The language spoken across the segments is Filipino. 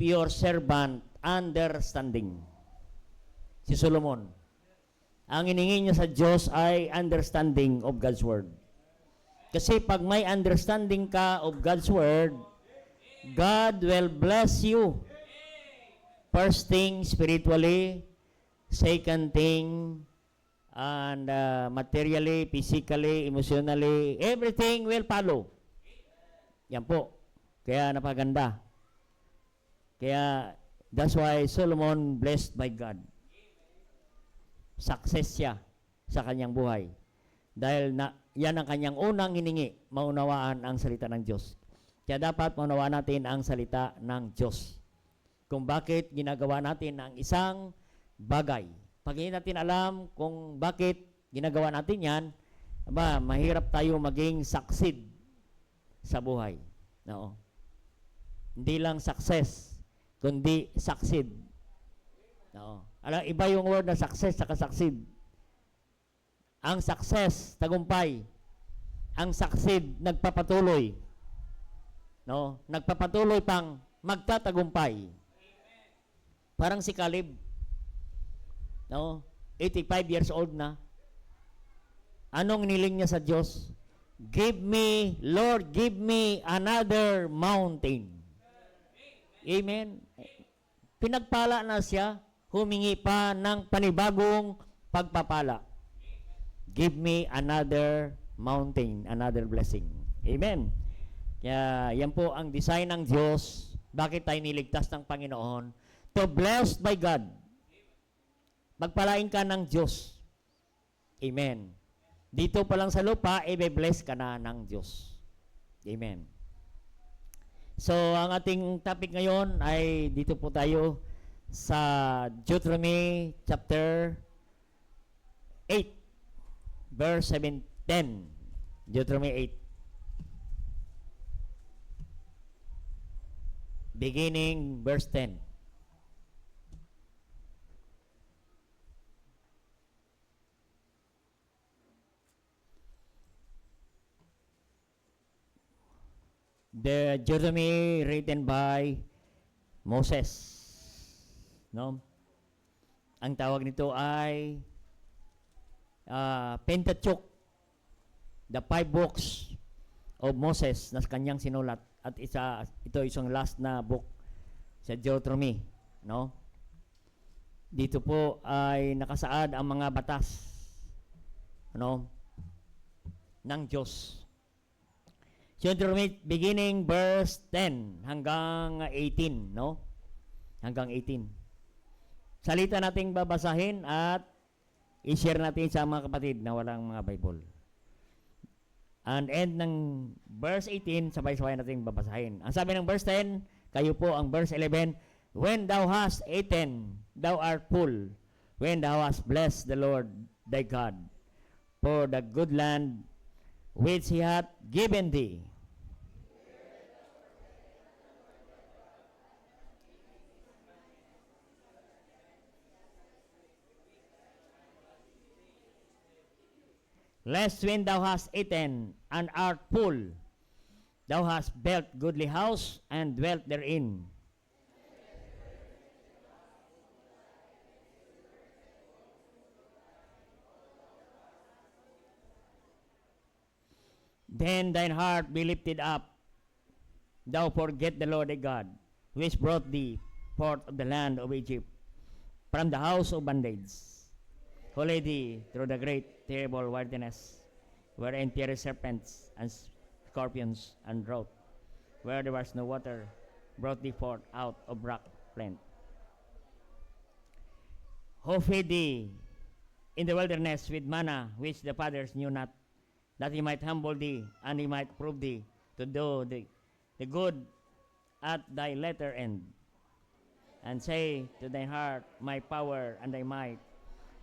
your servant understanding. Si Solomon. Ang hiningi niya sa Diyos ay understanding of God's Word. Kasi pag may understanding ka of God's Word, God will bless you. First thing, spiritually. Second thing, and materially, physically, emotionally, everything will follow. Yan po. Kaya napaganda. Kaya, that's why Solomon blessed by God. Success siya sa kanyang buhay. Dahil yan ang kanyang unang hiningi, maunawaan ang salita ng Diyos. Kaya dapat maunawaan natin ang salita ng Diyos. Kung bakit ginagawa natin ang isang bagay. Pag hindi natin alam kung bakit ginagawa natin yan, mahirap tayo maging succeed sa buhay. No. Hindi lang success, kundi succeed. No. Alam, iba yung word na success sa succeed. Ang success, tagumpay. Ang succeed, nagpapatuloy. No? Nagpapatuloy pang magtatagumpay. Parang si Caleb. No? 85 years old na. Anong niling niya sa Diyos? Lord, give me another mountain. Amen. Pinagpala na siya, humingi pa ng panibagong pagpapala. Give me another mountain, another blessing. Amen. Kaya yan po ang design ng Diyos. Bakit tayo niligtas ng Panginoon? To blessed by God. Magpalain ka ng Diyos. Amen. Dito pa lang sa lupa, i-bless ka na ng Diyos. Amen. So, ang ating topic ngayon ay dito po tayo sa Deuteronomy chapter 8, verse 7-10. Deuteronomy 8. Beginning verse 10. The Deuteronomy written by Moses. No? Ang tawag nito ay Pentateuch, the 5 books of Moses na kanyang sinulat, at ito isang last na book sa Deuteronomy, no? Dito po ay nakasaad ang mga batas, no, ng Diyos. Deuteronomy beginning verse 10 hanggang 18, no? Hanggang 18. Salita nating babasahin at i-share natin sa mga kapatid na walang mga Bible. And end ng verse 18, sabay-sabay natin babasahin. Ang sabi ng verse 10, kayo po ang verse 11, when thou hast eaten, thou art full. When thou hast blessed the Lord thy God for the good land which he hath given thee. Lest when thou hast eaten and art full, thou hast built goodly house and dwelt therein. Then thine heart be lifted up, thou forget the Lord thy God, which brought thee forth of the land of Egypt, from the house of bondage, who led thee through the great terrible wilderness, wherein fierce serpents and scorpions and drought, where there was no water, brought thee forth out of rock plant. Who fed thee in the wilderness with manna, which the fathers knew not, that he might humble thee, and he might prove thee to do the good at thy latter end, and say to thine heart, my power and thy might,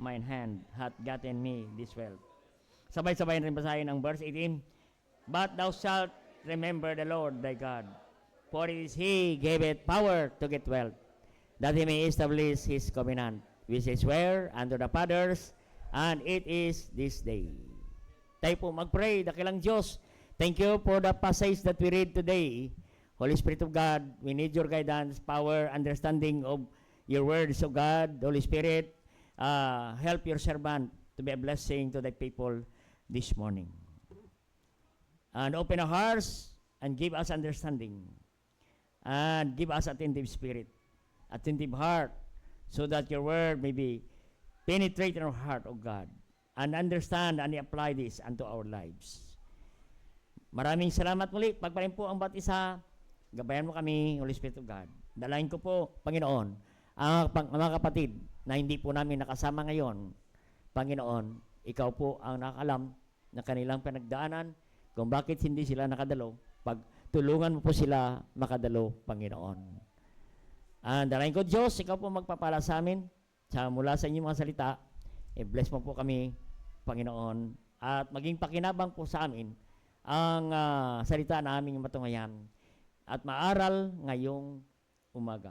mine hand hath gotten me this wealth. Sabay-sabay rin basahin ang verse 18. But thou shalt remember the Lord thy God, for it is he giveth power to get wealth, that he may establish his covenant, which he sware unto the fathers, and it is this day. Tayo po mag-pray, dakilang Diyos. Thank you for the passage that we read today, Holy Spirit of God, we need your guidance, power, understanding of your words, O God. Holy Spirit, help your servant to be a blessing to the people this morning. And open our hearts and give us understanding. And give us attentive spirit, attentive heart, so that your word may be penetrate in our heart, O God, and understand and apply this unto our lives. Maraming salamat muli. Pagpalain po ang bawat isa. Gabayan mo kami, Holy Spirit of God. Dalain ko po, Panginoon, ang mga kapatid na hindi po namin nakasama ngayon. Panginoon, ikaw po ang nakakalam na kanilang pinagdaanan kung bakit hindi sila nakadalo. Pagtulungan mo po sila makadalo, Panginoon. Dalain ko, Diyos, ikaw po magpapala sa amin mula sa inyong mga salita. I-bless mo po kami, Panginoon, at maging pakinabang po sa amin ang salita na aming matunghayan at maaral ngayong umaga.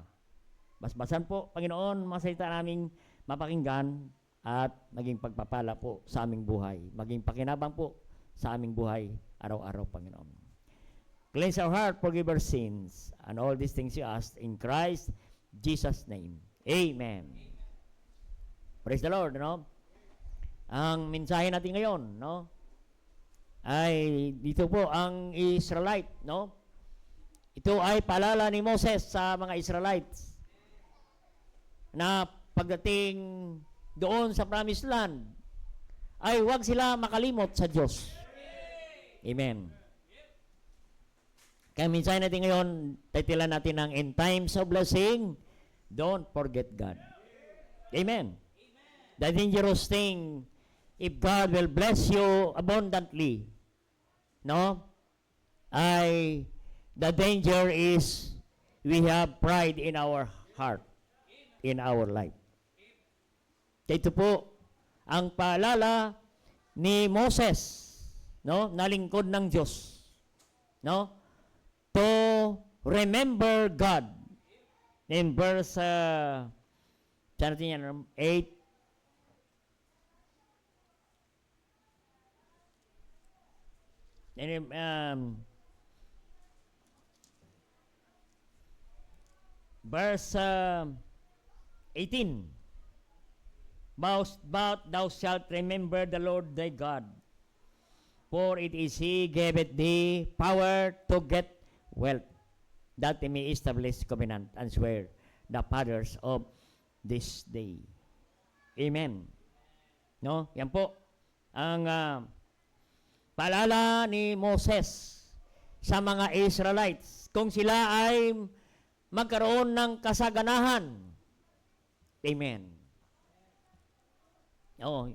Basbasan po, Panginoon, mga salita naming mapakinggan at maging pagpapala po sa aming buhay. Maging pakinabang po sa aming buhay araw-araw, Panginoon. Cleanse our heart, forgive our sins, and all these things you ask in Christ Jesus' name. Amen. Praise the Lord, no? Ang mensahe natin ngayon, no? Ay dito po ang Israelite, no? Ito ay paalala ni Moses sa mga Israelites na pagdating doon sa Promised Land ay huwag sila makalimot sa Diyos. Amen. Kaya mensahe natin ngayon, titilan natin ng In Times of Blessing, Don't Forget God. Amen. The dangerous thing, if God will bless you abundantly, no? The danger is we have pride in our heart, in our life. Ito po ang paalala ni Moses, no? Nalingkod ng Diyos, no? To remember God. In verse 8, verse 18, But thou shalt remember the Lord thy God, for it is He giveth thee power to get wealth, that He may establish covenant and swear the fathers of this day. Amen. No? Yan po ang paalala ni Moses sa mga Israelites kung sila ay magkaroon ng kasaganahan. Amen. Oo.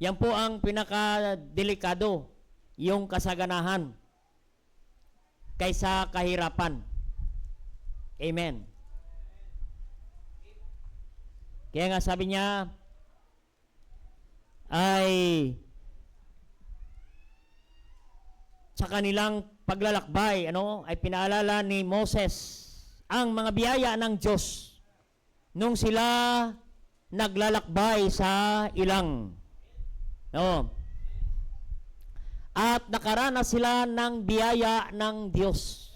Yan po ang pinakadelikado, yung kasaganahan kaysa kahirapan. Amen. Kaya nga sabi niya ay sa kanilang paglalakbay, ay pinaalala ni Moses ang mga biyaya ng Diyos nung sila naglalakbay sa ilang. No. At nakaranas sila ng biyaya ng Diyos.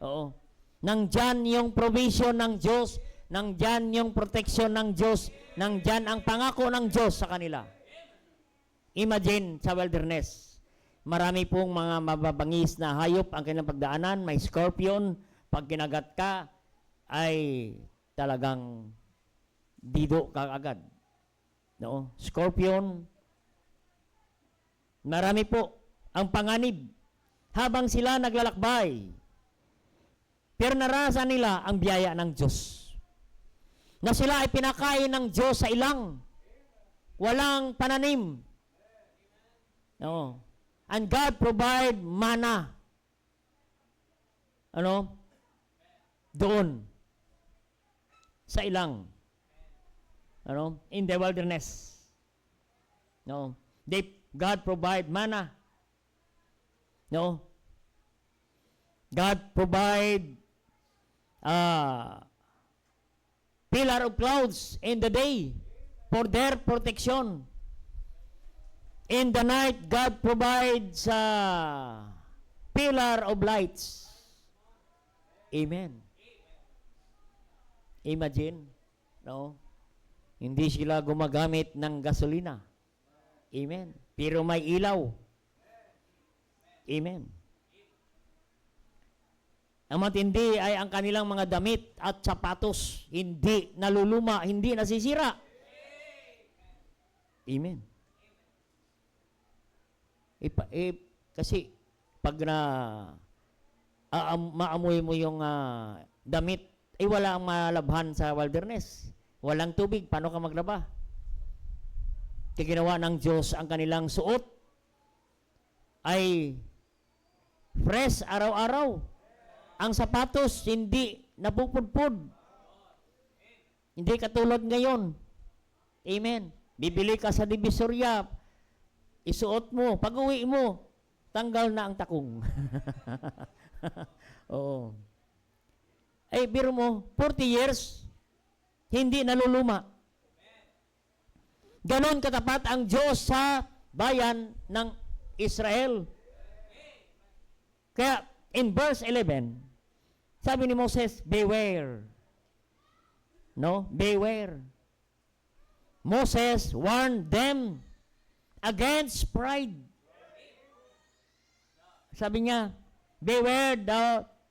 Oo. Nandyan yung provision ng Diyos, nandyan yung protection ng Diyos, nandyan ang pangako ng Diyos sa kanila. Imagine sa wilderness, marami pong mga mababangis na hayop ang kanilang pagdaanan, may scorpion, pag kinagat ka, ay talagang dido ka agad. No? Scorpion, marami po ang panganib habang sila naglalakbay. Pero naranasan nila ang biyaya ng Diyos. Na sila ay pinakain ng Diyos sa ilang. Walang pananim. No? And God provide manna. Doon. Sa ilang. In the wilderness. No? God provide manna. No? God provide pillar of clouds in the day for their protection. In the night, God provides pillar of lights Amen. Imagine, no? Hindi sila gumagamit ng gasolina. Amen. Pero may ilaw. Amen. Ang matindi ay ang kanilang mga damit at sapatos hindi naluluma, hindi nasisira. Amen. Kasi pag maamoy mo yung damit, wala ang malabhan sa wilderness. Walang tubig, paano ka maglaba? Kaya ginawa ng Diyos ang kanilang suot ay fresh araw-araw. Ang sapatos hindi napupudpud. Hindi katulad ngayon. Amen. Bibili ka sa Divisoria, isuot mo, pag-uwi mo, tanggal na ang takong. Oo. Ay, biro mo, 40 years, hindi naluluma. Ganon katapat ang Diyos sa bayan ng Israel. Kaya, in verse 11, sabi ni Moses, beware. No? Beware. Moses warned them against pride. Sabi niya, beware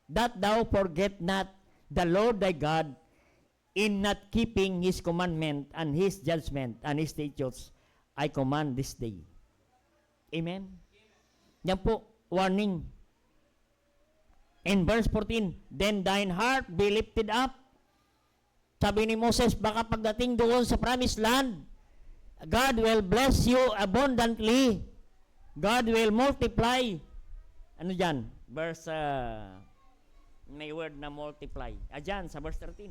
that thou forget not the Lord thy God in not keeping His commandment and His judgment and His statutes I command this day. Amen? Yan po, warning. In verse 14, then thine heart be lifted up. Sabi ni Moses, baka pagdating doon sa promised land, God will bless you abundantly. God will multiply. Ano dyan? Verse, may word na multiply. Dyan, sa verse 13.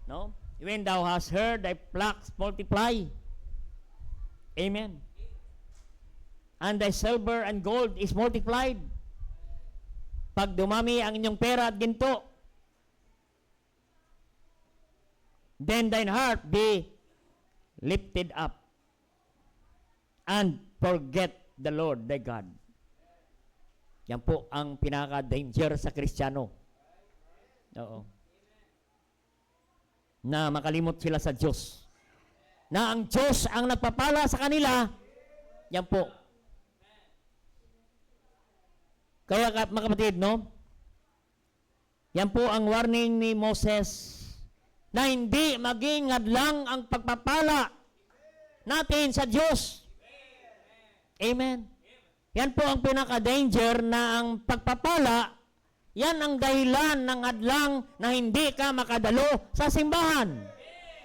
No? When thou hast heard thy flocks multiply. Amen. And thy silver and gold is multiplied. Pag dumami ang inyong pera at ginto, then thine heart be lifted up and forget the Lord thy God. Yan po ang pinaka-danger sa Kristiyano. Oo. Na makalimot sila sa Diyos. Na ang Diyos ang nagpapala sa kanila, yan po. Kaya mga kapatid, no? Yan po ang warning ni Moses na hindi maging hadlang ang pagpapala natin sa Diyos. Amen. Yan po ang pinaka-danger na ang pagpapala, yan ang dahilan ng hadlang na hindi ka makadalo sa simbahan.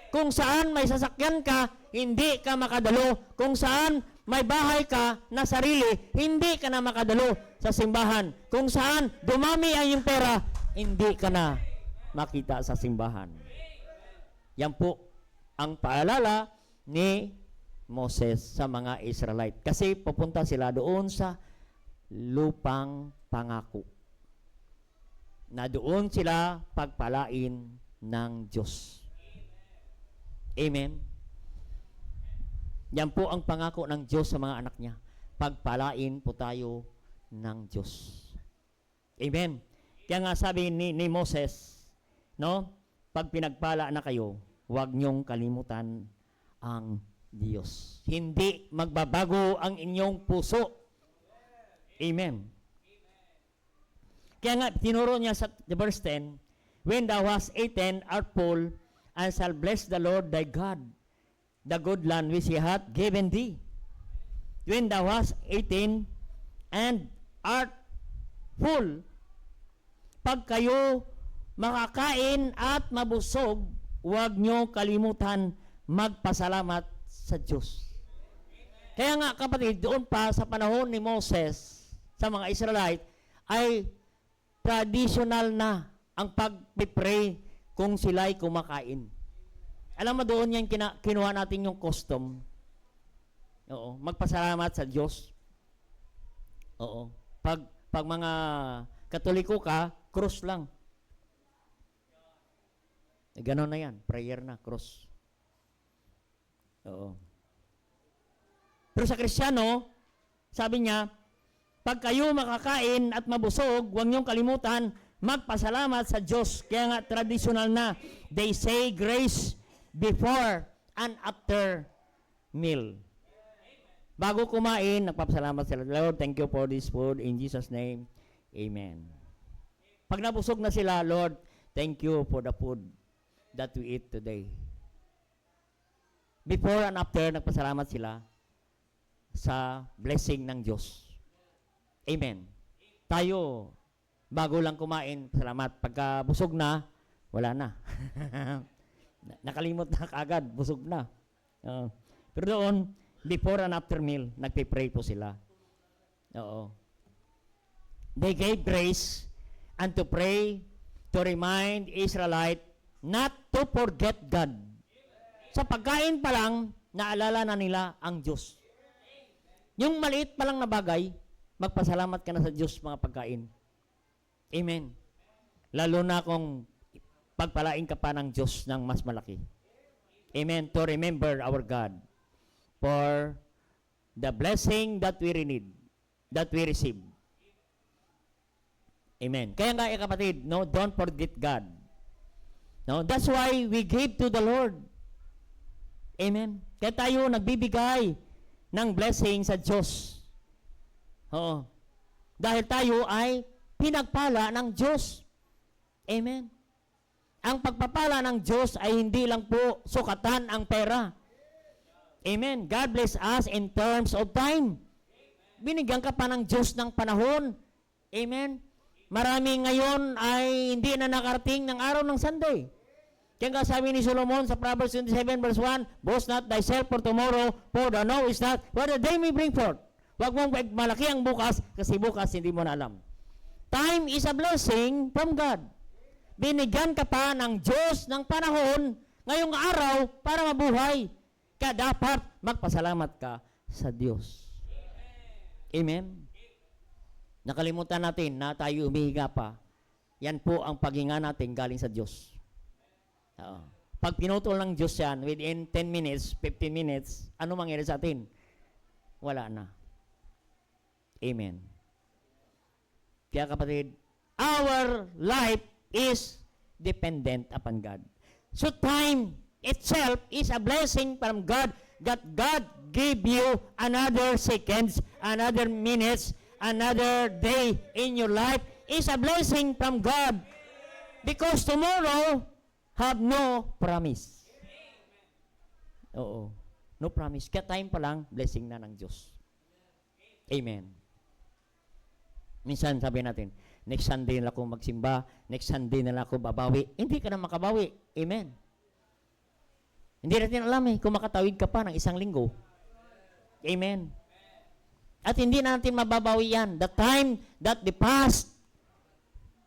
Kung saan may sasakyan ka, hindi ka makadalo. Kung saan may bahay ka na sarili, hindi ka na makadalo sa simbahan. Kung saan dumami ang iyong pera, hindi ka na makita sa simbahan. Yan po ang paalala ni Moses sa mga Israelite. Kasi pupunta sila doon sa lupang pangako. Na doon sila pagpalain ng Diyos. Amen. Yan po ang pangako ng Diyos sa mga anak niya. Pagpalain po tayo ng Diyos. Amen. Kaya nga sabi ni Moses, no? Pag pinagpala na kayo, huwag niyong kalimutan ang Diyos. Hindi magbabago ang inyong puso. Amen. Kaya nga, tinuro niya sa verse 10, when thou hast eaten art full, and shall bless the Lord thy God, the good land which He hath given thee. When thou hast eaten and art full, pag kayo makakain at mabusog, huwag nyo kalimutan magpasalamat sa Diyos. Kaya nga kapatid, doon pa sa panahon ni Moses, sa mga Israelite, ay traditional na ang pag-pray kung sila'y kumakain. Alam mo doon yan, kinuha natin yung custom. Oo, magpasalamat sa Diyos. Oo. Pag mga Katoliko ka, cross lang. Ganon na yan, prayer na, cross. Oo. Pero sa Kristiyano, sabi niya, pag kayo makakain at mabusog, huwag niyong kalimutan magpasalamat sa Diyos. Kaya nga traditional na, they say grace before and after meal. Bago kumain, nagpapasalamat sila. Lord, thank you for this food. In Jesus' name, Amen. Pag nabusog na sila, Lord, thank you for the food that we eat today. Before and after, nagpasalamat sila sa blessing ng Diyos. Amen. Tayo, bago lang kumain, salamat. Pagka busog na, wala na. Nakalimot na kaagad, busog na. Pero doon, before and after meal, nagpipray po sila. Oo. They gave grace and to pray to remind Israelite not to forget God. Sa pagkain pa lang, naalala na nila ang Diyos. Yung maliit pa lang na bagay, magpasalamat ka na sa Diyos mga pagkain. Amen. Lalo na kung pagpalain ka pa ng Diyos ng mas malaki. Amen. To remember our God for the blessing that we need, that we receive. Amen. Kaya nga kapatid, no, don't forget God. No, that's why we give to the Lord. Amen. Kaya tayo nagbibigay ng blessing sa Diyos. Oo. Dahil tayo ay pinagpala ng Diyos. Amen. Ang pagpapala ng Diyos ay hindi lang po sukatan ang pera. Amen. God bless us in terms of time. Binigyan ka pa ng Diyos ng panahon. Amen. Marami ngayon ay hindi na nakarating ng araw ng Sunday. Kaya nga sabi ni Solomon sa Proverbs 27 verse 1, boast not thyself for tomorrow, for thou knowest not what the day may bring forth. Huwag mong malaki ang bukas, kasi bukas hindi mo na alam. Time is a blessing from God. Binigyan ka pa ng Diyos ng panahon ngayong araw para mabuhay. Kaya dapat magpasalamat ka sa Diyos. Amen. Nakalimutan natin na tayo umihiga pa. Yan po ang paghinga natin galing sa Diyos. Pag pinutol ng Diyos yan, within 10 minutes, 15 minutes, ano mangyari sa atin? Wala na. Amen. Kaya kapatid, our life is dependent upon God. So time itself is a blessing from God, that God gave you another seconds, another minutes, another day in your life is a blessing from God. Because tomorrow have no promise. Oo. No promise. Kaya time pa lang, blessing na ng Diyos. Amen. Minsan sabi natin, next Sunday na ako magsimba, next Sunday na lang ako babawi. Hindi ka na makabawi. Amen. Hindi natin alam kung makatawid ka pa ng isang linggo. Amen. At hindi natin mababawi yan. The time that the past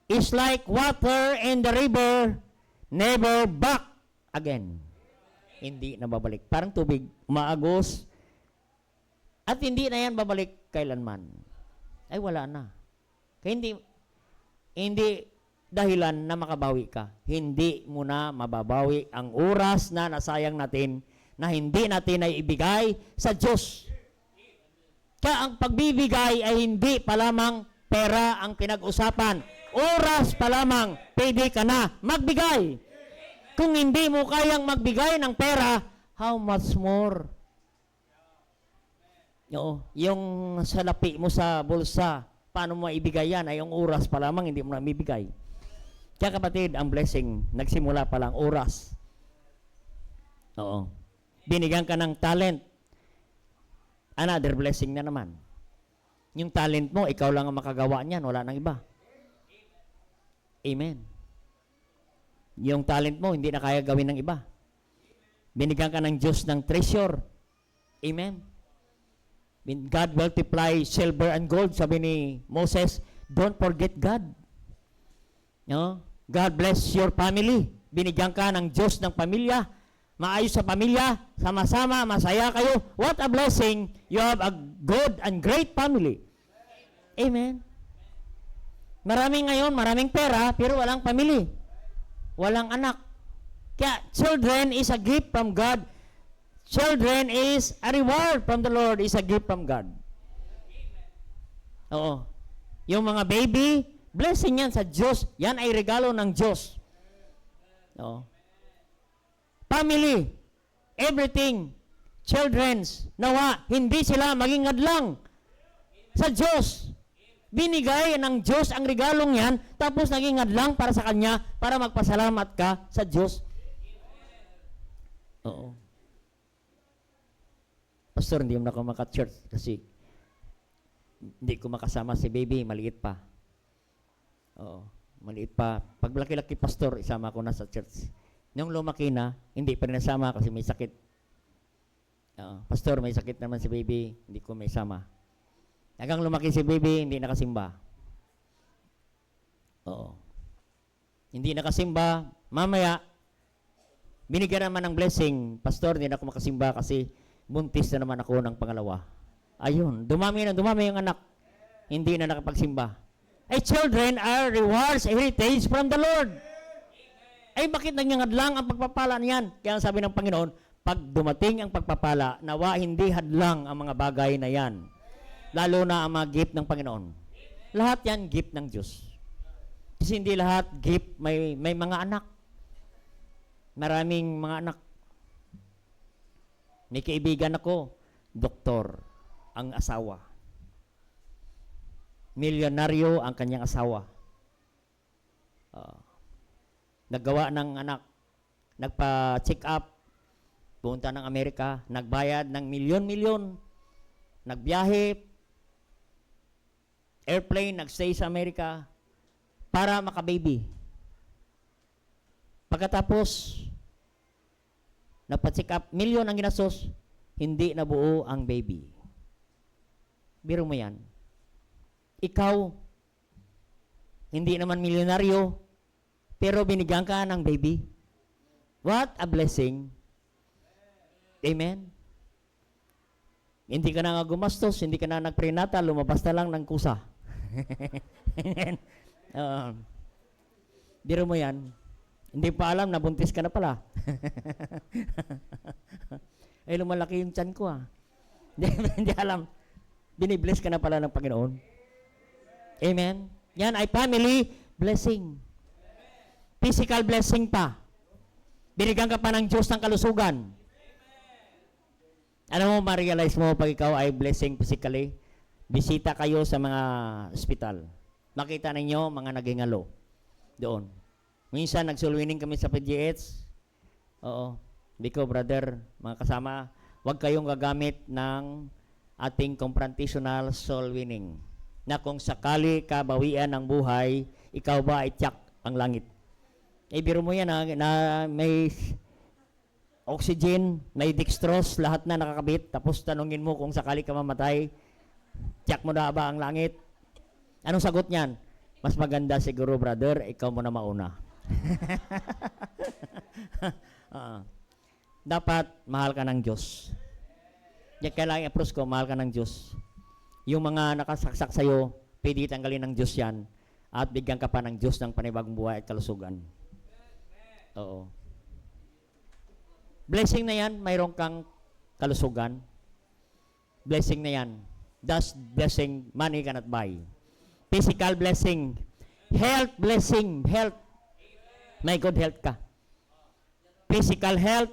is like water in the river, never back again. Hindi na babalik. Parang tubig, umaagos. At hindi na yan babalik kailanman. Ay wala na. Kaya hindi dahilan na makabawi ka. Hindi mo na mababawi ang oras na nasayang natin na hindi natin ay ibigay sa Diyos. Kaya ang pagbibigay ay hindi pa lamang pera ang pinag-usapan. Oras pa lamang, pwede ka na magbigay. Kung hindi mo kayang magbigay ng pera, how much more? Yung salapi mo sa bulsa, paano mo ibigay yan? Ay yung oras pa lamang, hindi mo na ibigay. Kaya kapatid, ang blessing, nagsimula pa lang oras. Oo. Binigyan ka ng talent. Another blessing na naman. Yung talent mo, ikaw lang ang makagawa niyan, wala nang iba. Amen. Yung talent mo, hindi na kaya gawin ng iba. Binigyan ka ng Diyos ng treasure. Amen. God multiply silver and gold. Sabi ni Moses, don't forget God. No? God bless your family. Binigyan ka ng Diyos ng pamilya. Maayos sa pamilya, sama-sama, masaya kayo. What a blessing. You have a good and great family. Amen. Maraming ngayon, maraming pera, pero walang family. Walang anak. Kaya, children is a gift from God. Children is a reward from the Lord, is a gift from God. Oo. Yung mga baby, Blessing yan sa Diyos. Yan ay regalo ng Diyos. No? Family, everything, children's, nawa, hindi sila maging hadlang sa Diyos. Binigay ng Diyos ang regalong yan, tapos naging hadlang para sa Kanya, para magpasalamat ka sa Diyos. Oo. Pastor, hindi mo na ako maka-church kasi hindi ko makasama si baby, maliit pa. Oo, maliit pa. Pag laki-laki pastor, isama ko na sa church. Nung lumaki na, hindi pa rin nasama kasi may sakit. Pastor, may sakit naman si baby, hindi ko may sama. Hanggang lumaki si baby, hindi nakasimba. Oo. Hindi nakasimba, mamaya, binigyan naman ng blessing, pastor, hindi na ako makasimba kasi buntis na naman ako ng pangalawa. Ayun, dumami yung anak. Hindi na nakapagsimba. Ay, children are rewards, heritage from the Lord. Ay, bakit nangyang ang pagpapala niyan? Kaya sabi ng Panginoon, pag dumating ang pagpapala, nawa hindi hadlang ang mga bagay na yan. Lalo na ang mga gift ng Panginoon. Lahat yan, gift ng Diyos. Kasi hindi lahat gift, may mga anak. Maraming mga anak. May kaibigan ako, doktor, ang asawa. Milyonaryo ang kanyang asawa. Naggawa ng anak. Nagpa-check up. Punta ng Amerika. Nagbayad ng milyon-milyon. Nagbiyahe. Airplane. Nagstay sa Amerika. Para makababy. Pagkatapos, nagpa-check up. Milyon ang ginastos. Hindi nabuo ang baby. Biro mo yan. Ikaw, hindi naman milyonaryo, pero binigyan ka ng baby. What a blessing. Amen? Hindi ka na nga gumastos, hindi ka na nagprenatal, lumabas na lang ng kusa. Amen? Biro mo yan. Hindi pa alam, nabuntis ka na pala. Ay, lumalaki yung tiyan ko Hindi alam. Binibless ka na pala ng Panginoon. Amen? Yan ay family blessing. Physical blessing pa. Binigyan ka pa ng Diyos ng kalusugan. Ano mo, ma-realize mo pag ikaw ay blessing physically? Bisita kayo sa mga ospital. Makita ninyo mga nagingalo doon. Minsan, nagsulwining kami sa PGH. Oo. Biko, brother, mga kasama, huwag kayong gagamit ng ating confrontational soul winning. Na kung sakali kabawian ng buhay, ikaw ba ay tiyak ang langit. Biro mo yan na may oxygen, may dextrose, lahat na nakakabit, tapos tanungin mo kung sakali ka mamatay, tiyak mo na ba ang langit? Anong sagot niyan? Mas maganda siguro, brother, ikaw mo na mauna. Dapat mahal ka ng Diyos. Kailangan i-approach ko, mahal ka ng Diyos. Yung mga nakasaksak sa'yo, pwede tanggalin ng Diyos yan at bigyan ka pa ng Diyos ng panibagong buhay at kalusugan. Oo. Blessing na yan, mayroon kang kalusugan. Blessing na yan. Thus, blessing, money cannot buy. Physical blessing. Health blessing. Health. May good health ka. Physical health.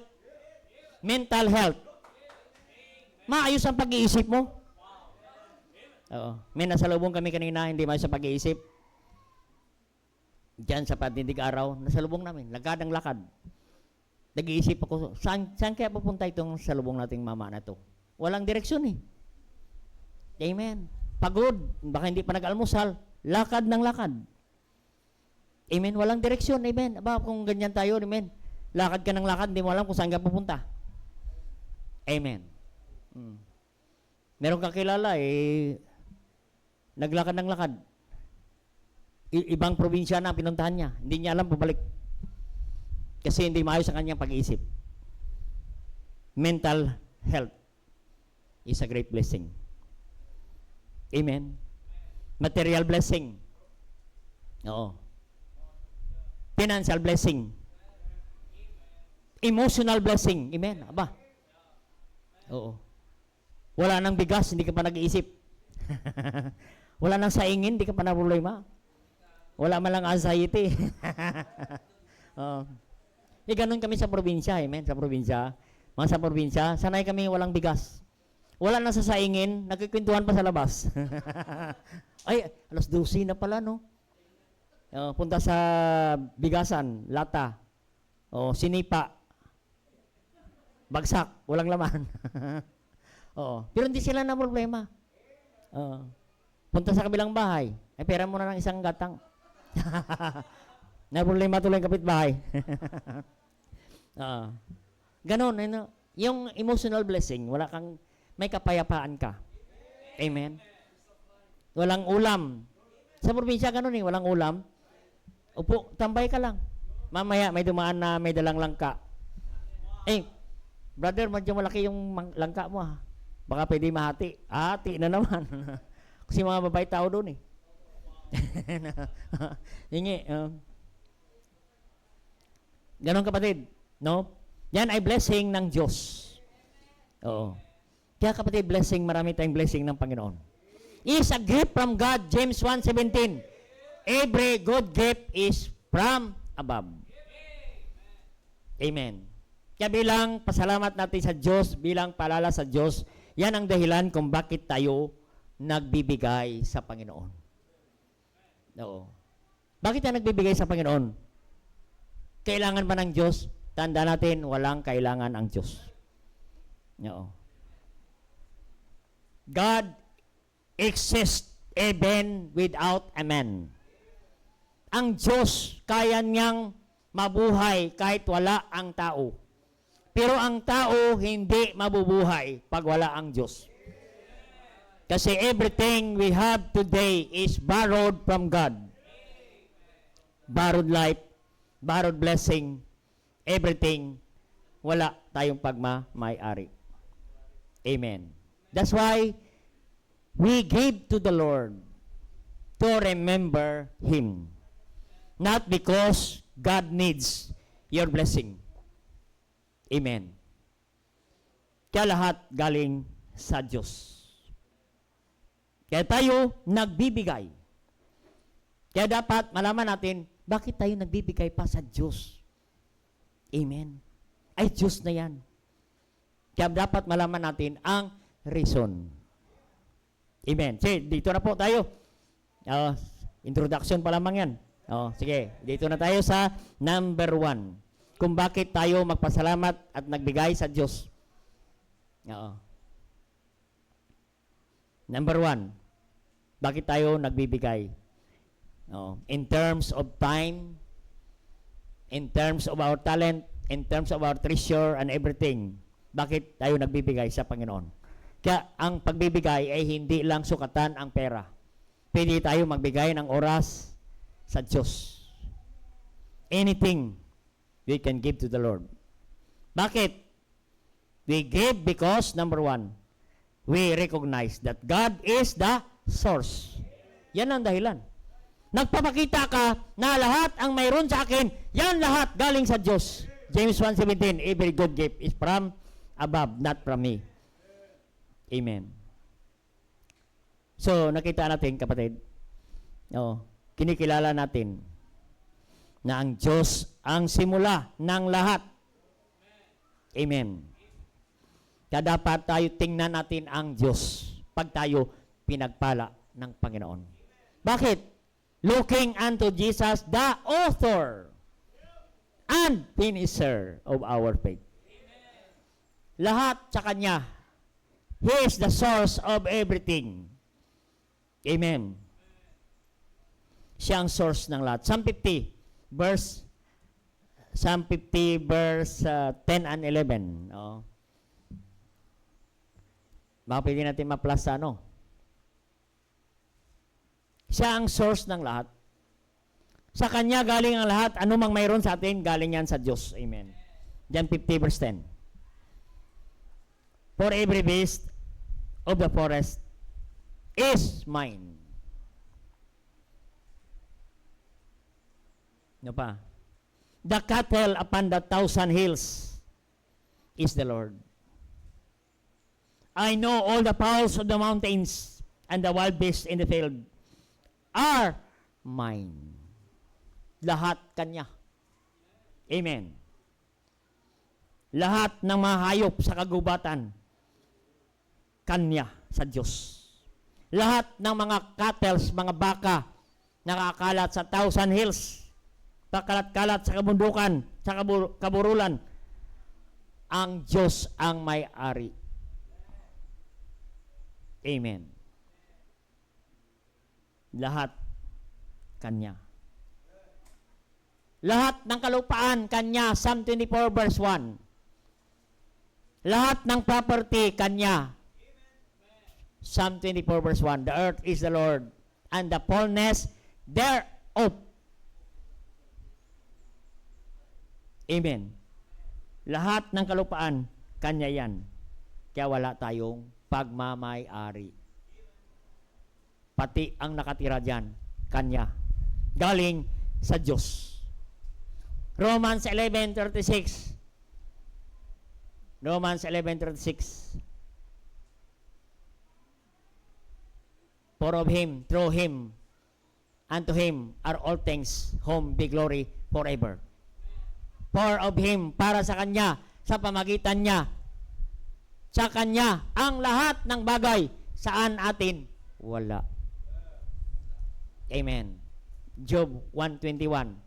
Mental health. Maayos ang pag-iisip mo. Oo. May nasalubong kami kanina, hindi maayos ang pag-iisip. Diyan sa patindig araw, nasalubong namin. Lakad ang lakad. Nag-iisip ako, saan kaya pupunta itong salubong nating mama na to? Walang direksyon eh. Amen. Pagod. Baka hindi pa nag-almusal. Lakad ng lakad. Amen. Walang direksyon. Amen. Aba, kung ganyan tayo, amen. Lakad ka ng lakad, hindi mo alam kung saan ka pupunta. Amen. Meron kang kilala, naglakad ng lakad. Ibang probinsya na pinuntahan niya. Hindi niya alam pabalik. Kasi hindi maayos ang kanyang pag-iisip. Mental health is a great blessing. Amen. Material blessing. Oo. Financial blessing. Emotional blessing. Amen. Aba. Oo. Wala nang bigas, hindi ka pa nag-iisip. Wala nang saingin, hindi ka pa na problema. Wala man lang anxiety. Oh. Ganun kami sa probinsya, amen, sa probinsya. Mga sa probinsya, sanay kami walang bigas. Wala na sasaingin, nagkikwentuhan pa sa labas. Ay, alas 12 na pala, no? Punta sa bigasan, lata, sinipa, bagsak, walang laman. Pero hindi sila na problema. Punta sa kabilang bahay, ay pera mo na ng isang gatang. Na problema tuloy yung kapitbahay. Ganon, yung emotional blessing, may kapayapaan ka. Amen. Walang ulam. Sa probinsya ganon walang ulam. Upo, tambay ka lang. Mamaya may dumaan na may dalang langka. Brother, medyo malaki yung langka mo ha. Baka pwede mahati. Hati na naman. Kasi mga babae tao doon Hingi. Ganon kapatid, no? Yan ay blessing ng Diyos. Oo. Kaya kapatid, blessing, marami tayong blessing ng Panginoon. Is a gift from God, James 1:17. Every good gift is from above. Amen. Kaya bilang pasalamat natin sa Diyos, bilang paalala sa Diyos, yan ang dahilan kung bakit tayo nagbibigay sa Panginoon. Oo. Bakit tayo nagbibigay sa Panginoon? Kailangan ba ng Diyos? Tanda natin, walang kailangan ang Diyos. Oo. God exists even without a man. Ang Diyos, kaya niyang mabuhay kahit wala ang tao. Pero ang tao, hindi mabubuhay pag wala ang Diyos. Kasi everything we have today is borrowed from God. Borrowed life, borrowed blessing, everything, wala tayong pagmamay-ari. Amen. That's why we give to the Lord to remember Him. Not because God needs your blessing. Amen. Kaya lahat galing sa Diyos. Kaya tayo nagbibigay. Kaya dapat malaman natin, bakit tayo nagbibigay pa sa Diyos? Amen. Ay, Diyos na yan. Kaya dapat malaman natin ang reason. Amen. Sige, dito na po tayo. Introduction pa lamang yan. Sige, dito na tayo sa number 1. Kung bakit tayo magpasalamat at nagbigay sa Diyos. Number 1. Bakit tayo nagbibigay? In terms of time, in terms of our talent, in terms of our treasure and everything. Bakit tayo nagbibigay sa Panginoon? Kaya ang pagbibigay ay hindi lang sukatan ang pera. Pwede tayo magbigay ng oras sa Diyos. Anything we can give to the Lord. Bakit? We give because, number 1, we recognize that God is the source. Yan ang dahilan. Nagpapakita ka na lahat ang mayroon sa akin, yan lahat galing sa Diyos. James 1:17, every good gift is from above, not from me. Amen. So, nakita natin, kapatid, kinikilala natin na ang Diyos ang simula ng lahat. Amen. Kaya dapat tayo tingnan natin ang Diyos pag tayo pinagpala ng Panginoon. Bakit? Looking unto Jesus, the author and finisher of our faith. Lahat sa Kanya. He is the source of everything. Amen. Siya ang source ng lahat. Psalm 50, verse 10 and 11. Baka pwede natin ma-plus sa Siya ang source ng lahat. Sa Kanya galing ang lahat. Ano mang mayroon sa atin, galing yan sa Diyos. Amen. John 50 verse 10. For every beast of the forest is mine. Ano pa? The cattle upon the 1,000 hills is the Lord. I know all the fowls of the mountains and the wild beasts in the field are mine. lahat Kanya. Amen. Lahat ng mga hayop sa kagubatan, Kanya sa Diyos. Lahat ng mga cattle, mga baka, nakakalat sa 1,000 hills, pakalat-kalat sa kabundukan, sa kaburulan, ang Diyos ang may-ari. Amen. Lahat Kanya. Lahat ng kalupaan Kanya, Psalm 24 verse 1. Lahat ng property Kanya, Psalm 24 verse 1. The earth is the Lord and the fullness thereof. Amen. Lahat ng kalupaan, Kanya yan. Kaya wala tayong pagmamay-ari. Pati ang nakatira dyan, Kanya. Galing sa Diyos. Romans 11:36. Romans 11:36. For of Him, through Him, unto Him are all things, whom be glory forever. For of Him, para sa Kanya, sa pamagitan niya, sa Kanya, ang lahat ng bagay, saan atin? Wala. Amen. Job 1:21.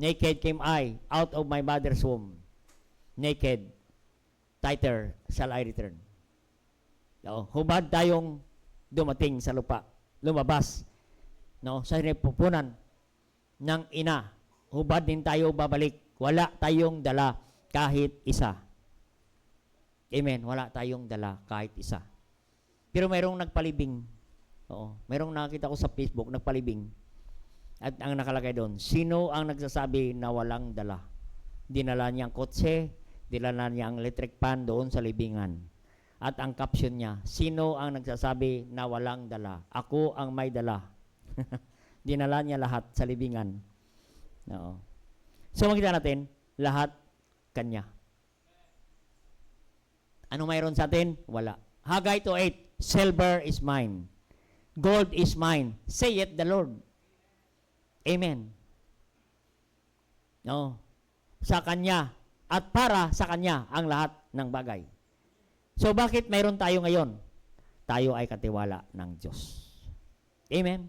Naked came I out of my mother's womb. Naked, tighter shall I return. No, hubad tayong dumating sa lupa, lumabas, no, sa hinipupunan ng ina. Hubad din tayo babalik. Wala tayong dala kahit isa. Amen. Wala tayong dala kahit isa. Pero mayroong nagpalibing. Oo. Mayroong nakita ko sa Facebook, nagpalibing. At ang nakalagay doon, sino ang nagsasabi na walang dala? Dinala niya ang kotse, dinala niya ang electric pan doon sa libingan. At ang caption niya, sino ang nagsasabi na walang dala? Ako ang may dala. Dinala niya lahat sa libingan. Oo. So makita natin, lahat Kanya. Ano mayroon sa atin? Wala. Haggai 2:8, silver is mine. Gold is mine. Saith the Lord. Amen. No. Sa Kanya at para sa Kanya ang lahat ng bagay. So bakit mayroon tayo ngayon? Tayo ay katiwala ng Diyos. Amen.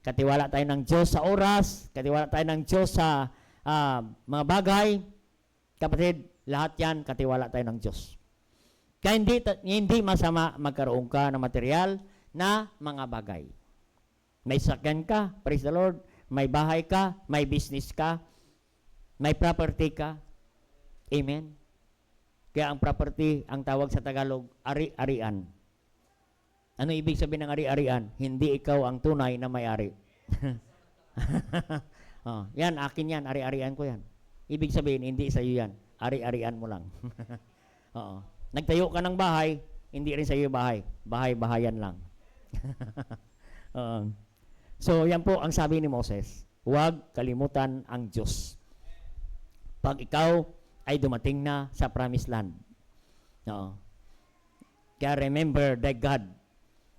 Katiwala tayo ng Diyos sa oras, katiwala tayo ng Diyos sa mga bagay. Kapatid, lahat yan katiwala tayo ng Diyos. Kaya hindi masama magkaroon ka ng material na mga bagay. May sakyan ka, praise the Lord. May bahay ka, may business ka, may property ka. Amen. Kaya ang property, ang tawag sa Tagalog, ari-arian. Ano ibig sabihin ng ari-arian? Hindi ikaw ang tunay na may-ari. Oh, yan, akin yan, ari-arian ko yan. Ibig sabihin, hindi sa iyo yan. Ari-arian mo lang. Oo. Nagtayo ka ng bahay, hindi rin sa iyo bahay. Bahay-bahayan lang. So, yan po ang sabi ni Moses. Huwag kalimutan ang Diyos. Pag ikaw ay dumating na sa promised land. Oo. Kaya remember that God,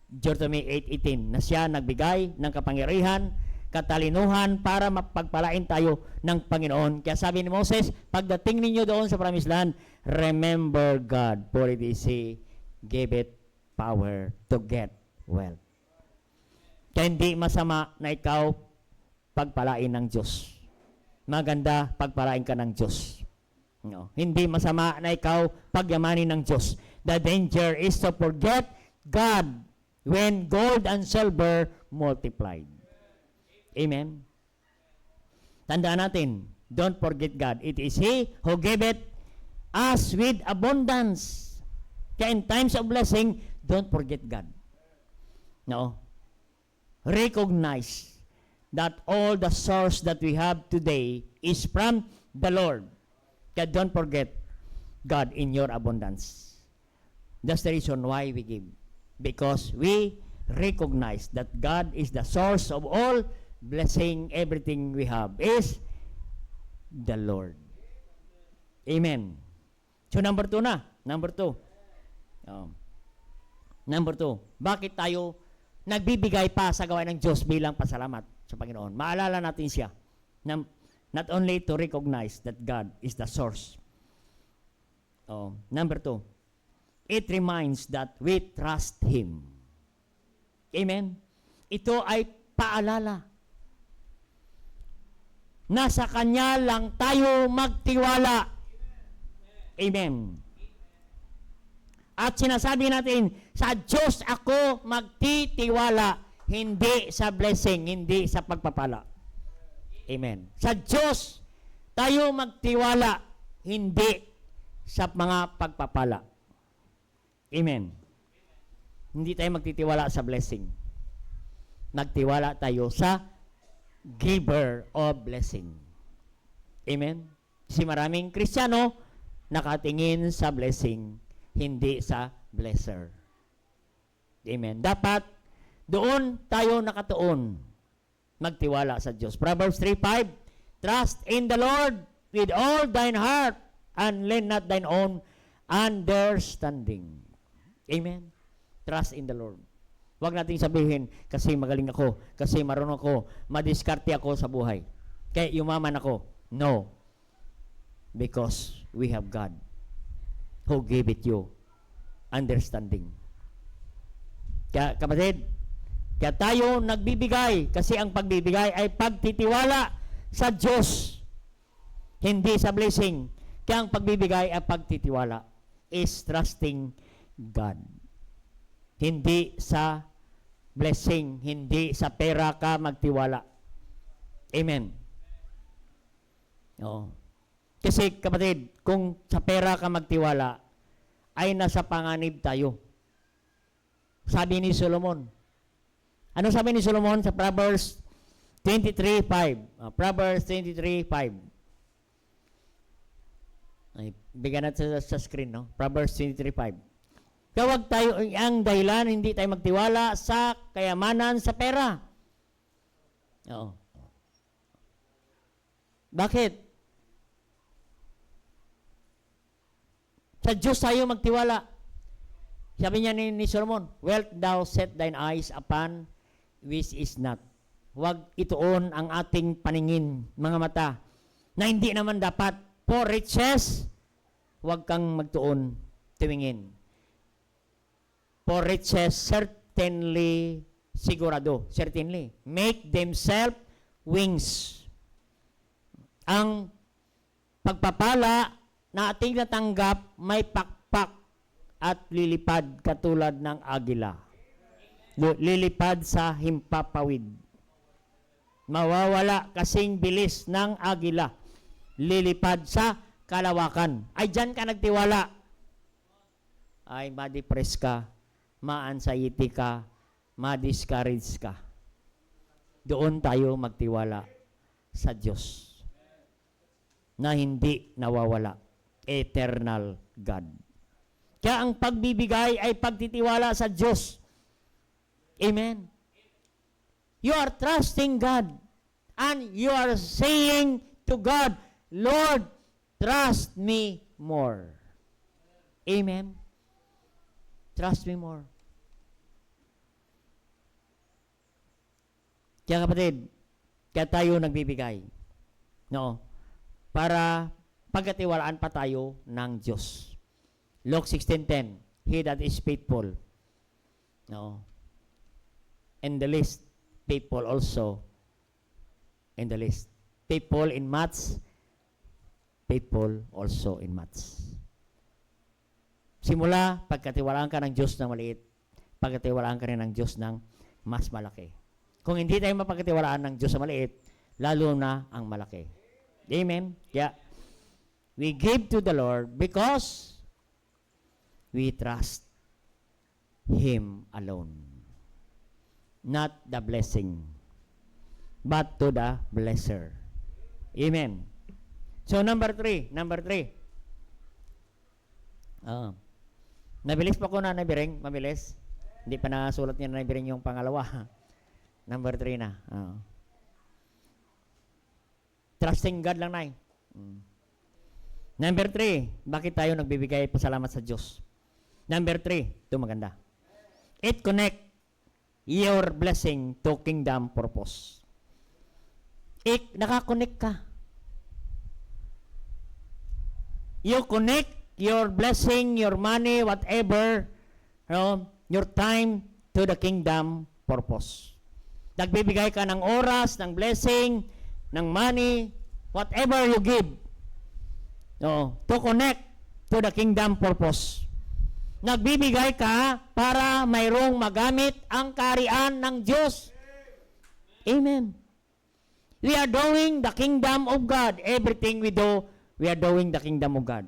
Deuteronomy 8:18, na siya nagbigay ng kapangyarihan, katalinuhan para mapagpalain tayo ng Panginoon. Kaya sabi ni Moses, pagdating ninyo doon sa promised land, remember God, for it is He gave it power to get wealth. Kaya hindi masama na ikaw pagpalain ng Diyos. Maganda pagpalain ka ng Diyos. No. Hindi masama na ikaw pagyamanin ng Diyos. The danger is to forget God when gold and silver multiplied. Amen. Tandaan natin, don't forget God. It is He who gave it us with abundance. Kaya in times of blessing, don't forget God. No. Recognize that all the source that we have today is from the Lord. Kaya don't forget God in your abundance. That's the reason why we give. Because we recognize that God is the source of all blessing. Everything we have is the Lord. Amen. So number 2 na. Number 2. Number 2. Bakit tayo nagbibigay pa sa gawain ng Diyos bilang pasalamat sa Panginoon? Maalala natin siya. Not only to recognize that God is the source. Oh, number 2, it reminds that we trust Him. Amen? Ito ay paalala. Nasa Kanya lang tayo magtiwala. Amen. At sinasabi natin, sa Diyos ako magtitiwala, hindi sa blessing, hindi sa pagpapala. Amen. Sa Diyos tayo magtiwala, hindi sa mga pagpapala. Amen. Hindi tayo magtitiwala sa blessing. Magtiwala tayo sa giver of blessing. Amen. Si maraming Kristiyano nakatingin sa blessing, hindi sa blesser. Amen. Dapat doon tayo nakatuon. Magtiwala sa Diyos. Proverbs 3:5, trust in the Lord with all thine heart and lean not thine own understanding. Amen. Trust in the Lord. Huwag nating sabihin, kasi magaling ako, kasi marunong ako, madiskarte ako sa buhay, kaya yumaman ako. No. Because we have God who gave it you understanding. Kaya kapatid, kaya tayo nagbibigay kasi ang pagbibigay ay pagtitiwala sa Diyos, hindi sa blessing. Kaya ang pagbibigay ay pagtitiwala, is trusting God. Hindi sa blessing, hindi sa pera ka magtiwala. Amen. Oo. Kasi kapatid, kung sa pera ka magtiwala, ay nasa panganib tayo. Sabi ni Solomon. Ano sabi ni Solomon sa Proverbs 23:5? Proverbs 23:5. Ay, bigyan natin sa screen, no? Proverbs 23:5. Kawag tayo, ang dahilan, hindi tayo magtiwala sa kayamanan sa pera. Oo. Bakit? Sa Diyos tayo magtiwala. Sabi niya ni Solomon, wealth thou set thine eyes upon which is not. Huwag ituon ang ating paningin, mga mata, na hindi naman dapat. For riches, huwag kang magtuon, tumingin. For riches, certainly, sigurado, certainly, make themselves wings. Ang pagpapala na ating natanggap, may pakpak at lilipad katulad ng agila. Lilipad sa himpapawid. Mawawala kasing bilis ng agila. Lilipad sa kalawakan. Ay, dyan ka nagtiwala. Ay, ma-depress ka, ma-anxiety ka, ma-discourage ka. Doon tayo magtiwala sa Diyos na hindi nawawala. Eternal God. Kaya ang pagbibigay ay pagtitiwala sa Diyos. Amen. You are trusting God and you are saying to God, Lord, trust me more. Amen. Trust me more. Kaya kapatid, kaya tayo nagbibigay. No? Para pagkatiwalaan pa tayo ng Diyos. Luke 16:10, he that is faithful. No? In the list, people also in the list. People in maths, people also in maths. Simula, pagkatiwalaan ka ng Diyos na maliit, pagkatiwalaan ka rin ng Diyos ng mas malaki. Kung hindi tayo mapagkatiwalaan ng Diyos na maliit, lalo na ang malaki. Amen? Yeah. We give to the Lord because we trust Him alone. Not the blessing, but to the blesser. Amen. So, number 3. Nabilis pa ko na nabiring, mabilis. Hindi pa nasulat niya na nabiring yung pangalawa. Number 3 na. Trusting God lang na. Number 3, bakit tayo nagbibigay pasalamat sa Diyos? Number 3, ito maganda. It connect your blessing to kingdom purpose. Nakakonect ka. you connect your blessing, your money, whatever, your time to the kingdom purpose. Nagbibigay ka ng oras, ng blessing, ng money, whatever you give, to connect to the kingdom purpose. Nagbibigay ka para mayroong magamit ang kaharian ng Diyos. Amen. We are doing the kingdom of God. Everything we do, we are doing the kingdom of God.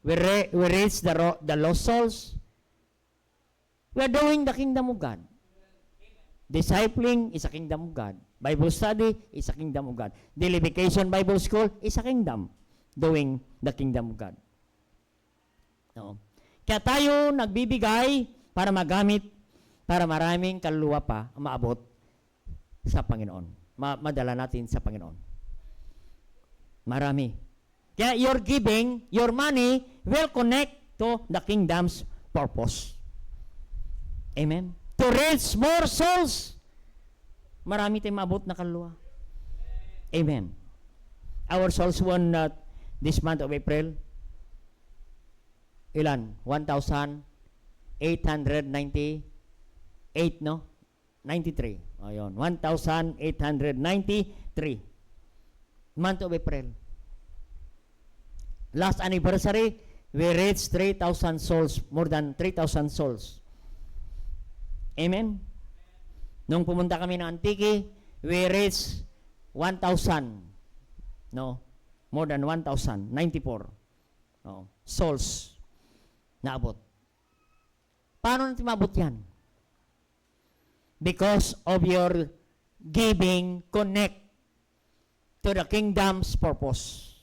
We reach the lost souls. We are doing the kingdom of God. Discipling is a kingdom of God. Bible study is a kingdom of God. Delification Bible School is a kingdom. Doing the kingdom of God. Kaya tayo nagbibigay para magamit, para maraming kaluluwa pa maabot sa Panginoon. Madala natin sa Panginoon. Marami. Kaya your giving, your money will connect to the kingdom's purpose. Amen. To reach more souls. Marami tayong maabot na kaluluwa. Amen. Our souls won this month of April. Ilan? 1,898, no? 93. Ayun. 1,893. Month of April. Last anniversary, we reached 3,000 souls. More than 3,000 souls. Amen? Nung pumunta kami ng Antique, we reached 1,000. No? More than 1,000. 94. Souls. Naabot. Paano natin maabot yan? Because of your giving, connect to the kingdom's purpose.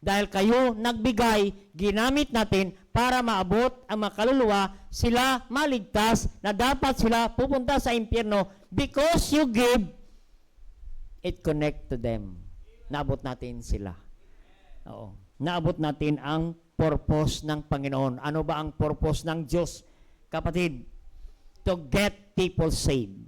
Dahil kayo nagbigay, ginamit natin para maabot ang mga kaluluwa, sila maligtas, na dapat sila pupunta sa impyerno. Because you give, it connect to them. Naabot natin sila. Oo. Naabot natin ang purpose ng Panginoon. Ano ba ang purpose ng Diyos? Kapatid, to get people saved.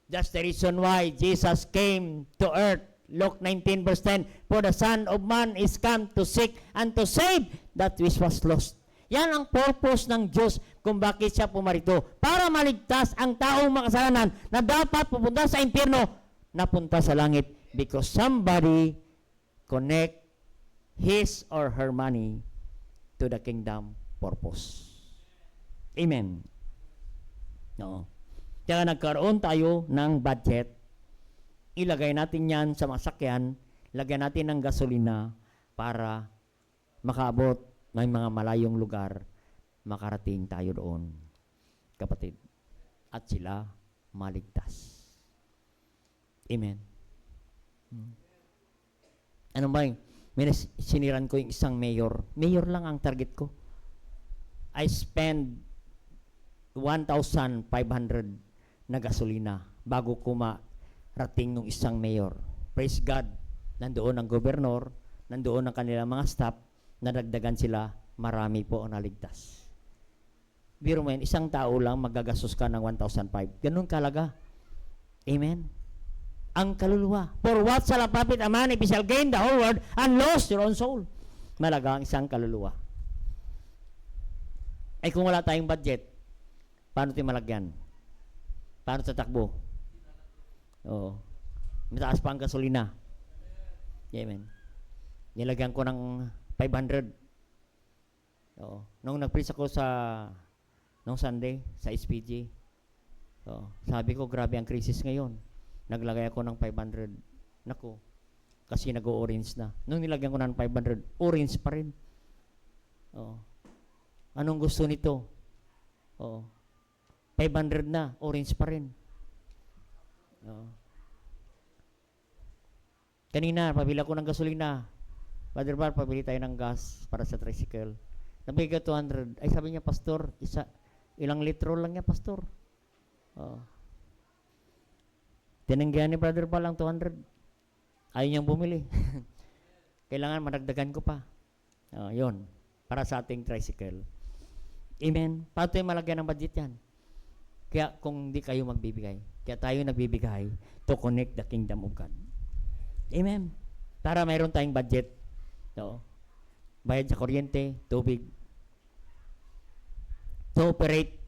That's the reason why Jesus came to earth. Luke 19 verse 10, for the Son of Man is come to seek and to save that which was lost. Yan ang purpose ng Diyos kung bakit siya pumarito. Para maligtas ang taong makasalanan na dapat pupunta sa impyerno, napunta sa langit because somebody connect his or her money to the kingdom purpose. Amen. No. Kaya nagkaroon tayo ng budget. Ilagay natin yan sa masakyan, lagyan natin ng gasolina para makaabot ng mga malayong lugar, makarating tayo doon, kapatid. At sila maligtas. Amen. Ano ba yung, siniran ko yung isang mayor. Mayor lang ang target ko. I spend 1,500 na gasolina bago ko rating ng isang mayor. Praise God. Nandoon ang gobernador, nandoon ang kanilang mga staff, nadagdagan sila, marami po ang naligtas. Biro mo yan, isang tao lang magagastos ka ng 1,500. Ganun kalaga. Amen. Ang kaluluwa. For what shall a profit a man if he shall gain the whole world and lose your own soul? Malaga ang isang kaluluwa. Ay kung wala tayong budget, paano tayo malagyan? Paano tatakbo? Oo. Mataas pa ang gasolina. Amen. Nilagyan ko ng 500. Oo. Nung nag-preach ako nung Sunday, sa SPG, sabi ko, grabe ang krisis ngayon. Naglagay ako ng 500. Naku, kasi nag-orange na. Nung nilagyan ko ng 500, orange pa rin. Oo. Anong gusto nito? Oo. 500 na, orange pa rin. Kanina, pabili ako ng gasolina. Brother Bar, pabili tayo ng gas para sa tricycle. Nabigay 200. Ay, sabi niya, Pastor, ilang litro lang niya, Pastor. Tinanggihan ni Brother Bar lang 200. Ayaw niyang bumili. Kailangan madagdagan ko pa. Yun. Para sa ating tricycle. Amen. Paano tayo malagyan ng budget yan? Kaya kung di kayo magbibigay, kaya tayo nagbibigay to connect the kingdom of God. Amen. Para mayroon tayong budget. No? bayad sa kuryente, tubig, to operate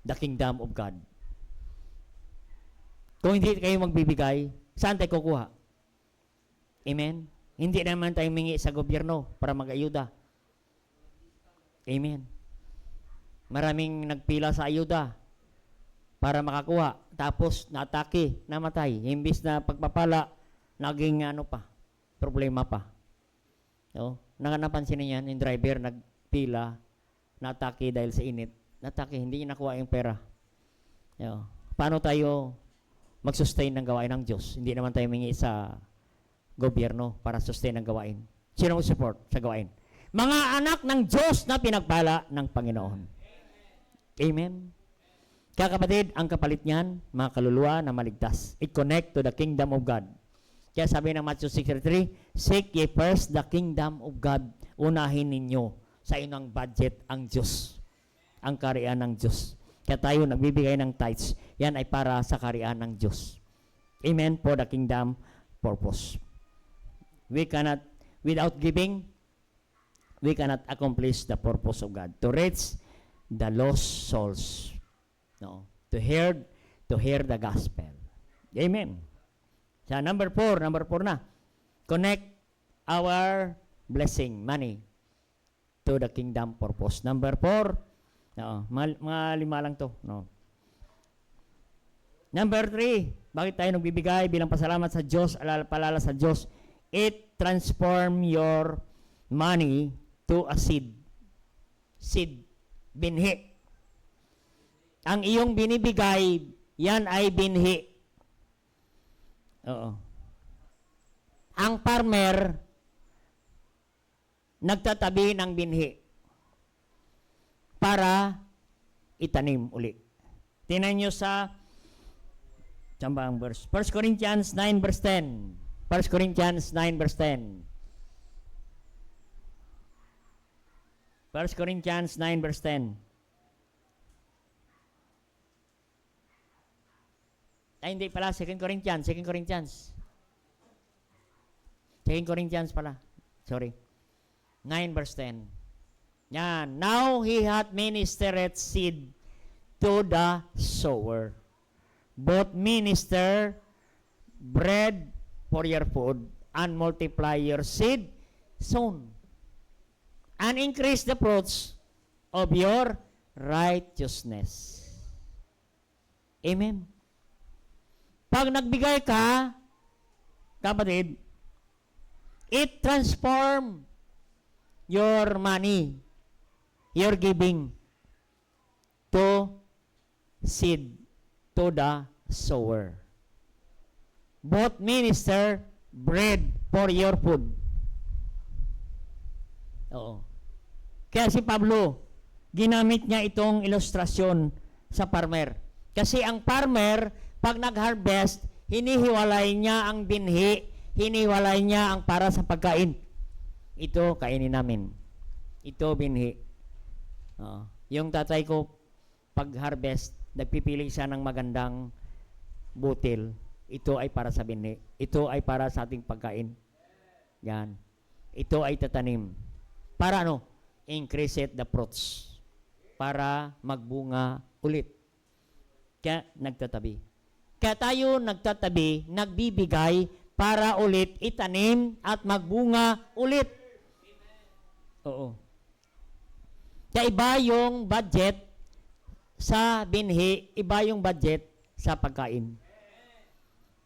the kingdom of God. Kung hindi kayo magbibigay, saan tayo kukuha? Amen? Hindi naman tayo mingi sa gobyerno para mag-ayuda. Amen? Maraming nagpila sa ayuda para makakuha. Tapos, naatake, namatay. Imbis na pagpapala, naging problema pa. So, napansin niyan, yung driver nagpila, natake dahil sa init. Natake, hindi niya nakuha yung pera. So, paano tayo mag-sustain ng gawain ng Diyos? Hindi naman tayo mingi sa gobyerno para sustain ng gawain. Sino mag-support sa gawain? Mga anak ng Diyos na pinagpala ng Panginoon. Amen. Kaya kapatid, ang kapalit niyan, mga kaluluwa na maligtas. It connect to the kingdom of God. Kaya sabi ng Matthew 6:33, seek ye first the kingdom of God. Unahin ninyo sa inyong budget ang Diyos. Ang kariyan ng Diyos. Kaya tayo nagbibigay ng tithes. Yan ay para sa kariyan ng Diyos. Amen. For the kingdom purpose. We cannot, without giving, we cannot accomplish the purpose of God. To reach the lost souls. No. To hear the gospel. Amen. Sa number 4 na. Connect our blessing, money, to the kingdom purpose. Number 4, mga 5 lang to. No. Number 3, bakit tayo nagbibigay bilang pasalamat sa Diyos, palala sa Diyos? It transform your money to a seed. Seed, binhi. Ang iyong binibigay, yan ay binhi. Oo. Ang farmer, nagtatabi ng binhi para itanim uli. Tingnan nyo sa sambang verse. 1 Corinthians 9 verse 10. 1 Corinthians 9 verse 10. 1 Corinthians 9 verse 10. Ay, hindi pala. 2 Corinthians. 2 Corinthians pala. Sorry. 9 verse 10. Yan. Now he hath ministered seed to the sower. Both minister bread for your food and multiply your seed sown. And increase the fruits of your righteousness. Amen. Pag nagbigay ka, kapatid, it transform your money, your giving, to seed to the sower. Both minister bread for your food. Oo. Kaya si Pablo, ginamit niya itong ilustrasyon sa farmer. Kasi ang farmer, pag nag-harvest, hinihiwalay niya ang binhi, hinihiwalay niya ang para sa pagkain. Ito, kainin namin. Ito, binhi. Yung tatay ko, pag-harvest, nagpipili siya ng magandang butil. Ito ay para sa binhi. Ito ay para sa ating pagkain. Yan. Ito ay tatanim. Para ano? Increase it the fruits. Para magbunga ulit. Kaya nagtatabi. Kaya tayo nagtatabi, nagbibigay para ulit itanim at magbunga ulit. Oo. Kaya iba yung budget sa binhi, iba yung budget sa pagkain.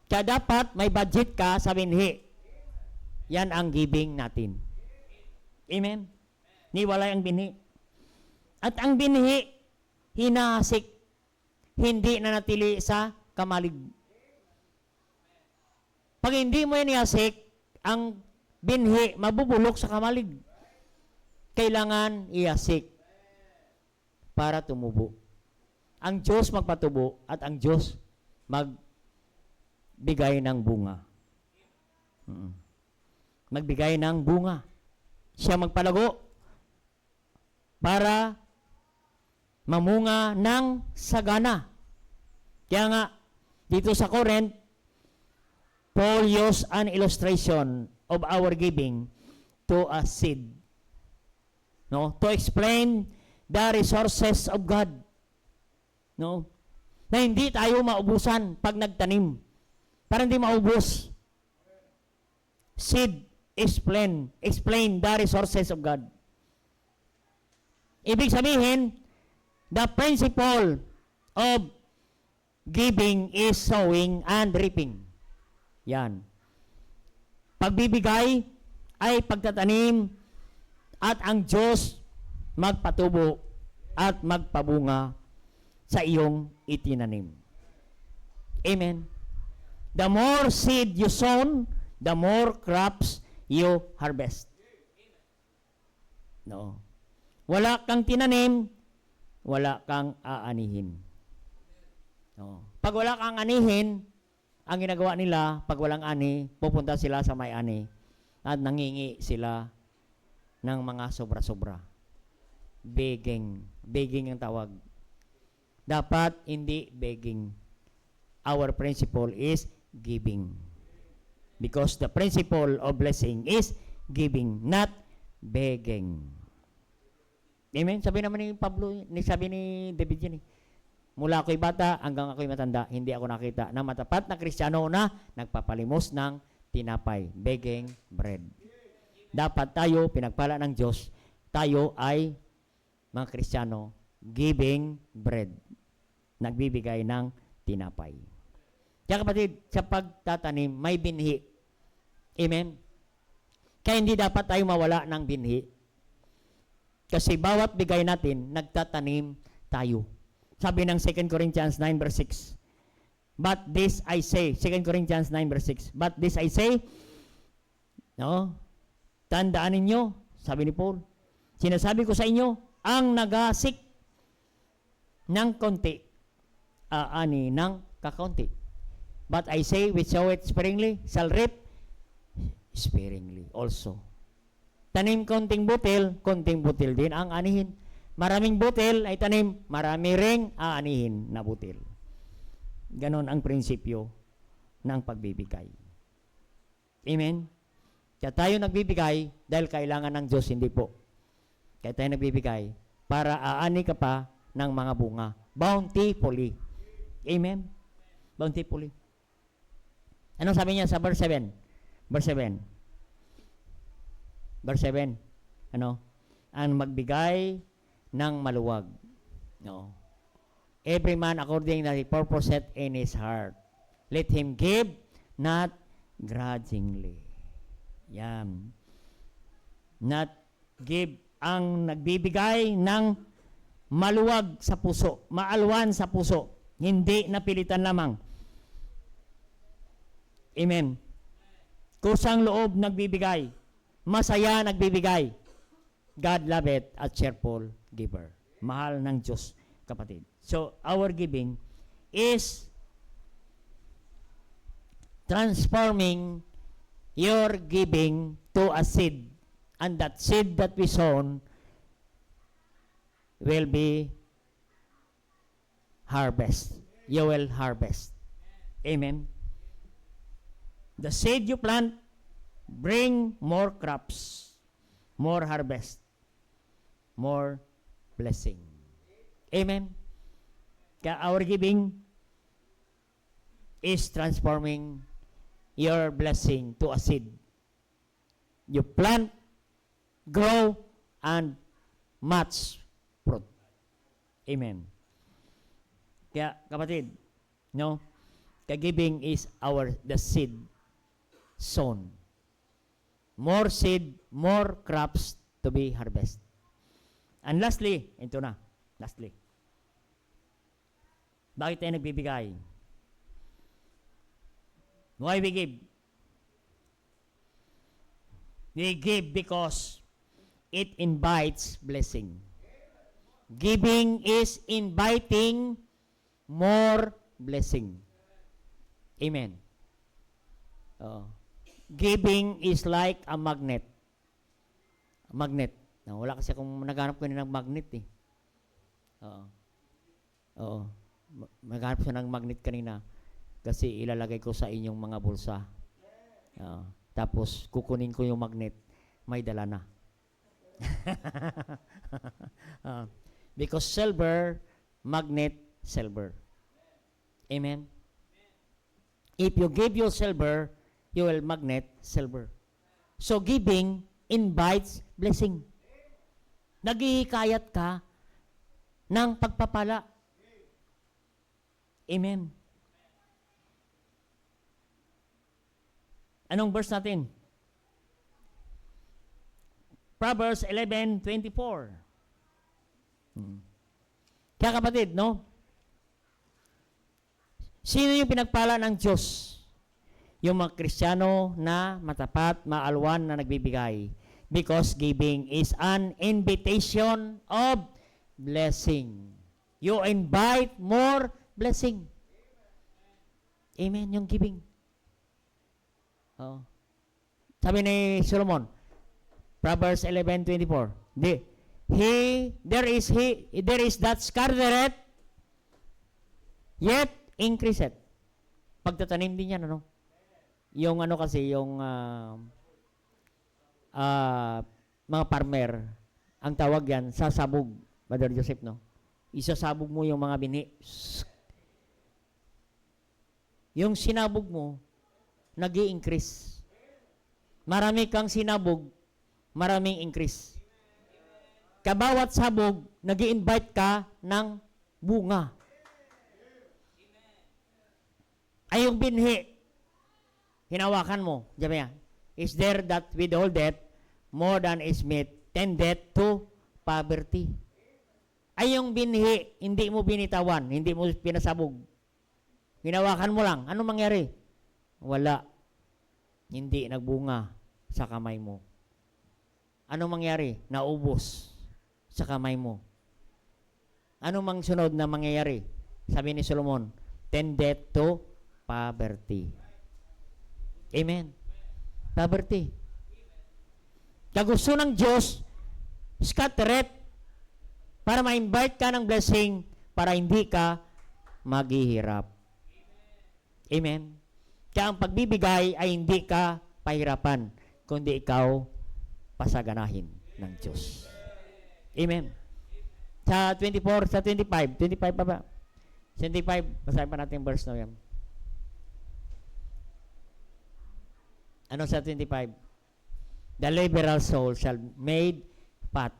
Kaya dapat may budget ka sa binhi. Yan ang giving natin. Amen? Niwalay ang binhi. At ang binhi, hinasik, hindi na natili sa kamalig. Pag hindi mo yan ihasik, ang binhi, mabubulok sa kamalig. Kailangan ihasik para tumubo. Ang Diyos magpatubo at ang Diyos magbigay ng bunga. Magbigay ng bunga. Siya magpalago para mamunga ng sagana. Kaya nga, dito sa Corinth, Paul used an illustration of our giving to a seed. no, to explain the resources of God. No? Na hindi tayo maubusan pag nagtanim. Para hindi maubos. Seed explain the resources of God. Ibig sabihin, the principle of giving is sowing and reaping. Yan. Pagbibigay ay pagtatanim at ang Diyos magpatubo at magpabunga sa iyong itinanim. Amen. The more seed you sown, the more crops you harvest. No. Wala kang tinanim, wala kang aanihin. No. Pag wala kang anihin, ang ginagawa nila, pag walang ani, pupunta sila sa may ani at nangingi sila ng mga sobra-sobra. Begging. Begging ang tawag. Dapat hindi begging. Our principle is giving. Because the principle of blessing is giving, not begging. Amen? Sabi naman ni Pablo, sabi ni David yan eh. Mula ako'y bata hanggang ako'y matanda, hindi ako nakita na matapat na Kristiyano na nagpapalimos ng tinapay, begging bread. Dapat tayo, pinagpala ng Diyos, tayo ay mga Kristiyano, giving bread. Nagbibigay ng tinapay. Kaya kapatid, sa pagtatanim, may binhi. Amen? Kaya hindi dapat tayo mawala ng binhi. Kasi bawat bigay natin, nagtatanim tayo. Sabi ng 2 Corinthians 9 verse 6. But this I say, 2 Corinthians 9 verse 6. But this I say, no, tandaan ninyo, sabi ni Paul, sinasabi ko sa inyo, ang nagasik ng konti, ani ng kakaunti. But I say, which sow it sparingly, shall reap sparingly also. Tanim konting butil din ang anihin. Maraming butil ay tanim, marami ring aanihin na butil. Ganon ang prinsipyo ng pagbibigay. Amen? Kaya tayo nagbibigay dahil kailangan ng Diyos, hindi po. Kaya tayo nagbibigay para aani ka pa ng mga bunga. Bountifully. Amen? Bountifully. Anong sabi niya sa verse 7? Verse 7. Verse 7. Ano? Ang magbigay ng maluwag. No. Every man according to the purpose set in his heart. Let him give, not grudgingly. Yan. Not give. Ang nagbibigay ng maluwag sa puso, maalwan sa puso, hindi napilitan lamang. Amen. Kusang loob nagbibigay, masaya nagbibigay. God loveth a cheerful giver. Mahal ng Diyos, kapatid. So, our giving is transforming your giving to a seed. And that seed that we sown will be harvest. You will harvest. Amen. The seed you plant bring more crops, more harvest, more blessing. Amen. Kaya our giving is transforming your blessing to a seed. You plant, grow, and much fruit. Amen. Kaya kapatid, no? Kaya giving is the seed sown. More seed, more crops to be harvested. And lastly, ito na, lastly. Bakit tayo nagbibigay? Why we give? We give because it invites blessing. Giving is inviting more blessing. Amen. Giving is like a magnet. A magnet. Wala kasi akong naghanap ko ng magnet eh. Oo. Naghanap siya ng magnet kanina kasi ilalagay ko sa inyong mga bulsa. Tapos kukunin ko yung magnet, may dala na. Ah, because silver, magnet, silver. Amen? If you give your silver, you will magnet silver. So giving invites blessing. Naghihikayat ka ng pagpapala. Amen. Anong verse natin? Proverbs 11:24. Kaya kapatid, no? Sino yung pinagpala ng Diyos? Yung mga Kristiyano na matapat, maalwan na nagbibigay. Because giving is an invitation of blessing. You invite more blessing. Amen, yung giving. Oh. Sabi ni Solomon, Proverbs 11:24. There is that scattereth, yet increaseth. Pagtatanim din yan, ano? Yung ano kasi, yung mga farmer, ang tawag yan, sasabog, Brother Joseph, no? Isasabog mo yung mga binhi. Yung sinabog mo, nag-i-increase. Marami kang sinabog, maraming increase. Kabawat sabog, nag-i-invite ka ng bunga. Ay yung binhi, hinawakan mo, sabi niya, is there that withholdeth more than is meet, tendeth to poverty. Ay yung binhi, hindi mo binitawan, hindi mo pinasabog. Hinawakan mo lang, ano mangyari? Wala. Hindi nagbunga sa kamay mo. Ano mangyari? Naubos sa kamay mo. Ano mang sunod na mangyayari? Sabi ni Solomon, tendeth to poverty. Amen. Poverty. Kaya gusto ng Diyos, scattereth, para ma-invite ka ng blessing, para hindi ka maghihirap. Amen. Kaya ang pagbibigay ay hindi ka pahirapan, kundi ikaw pasaganahin ng Diyos. Amen. Sa 24, sa 25 pa ba? 25, basahin pa natin yung verse na yan. Ano sa 25? The liberal soul shall made fat.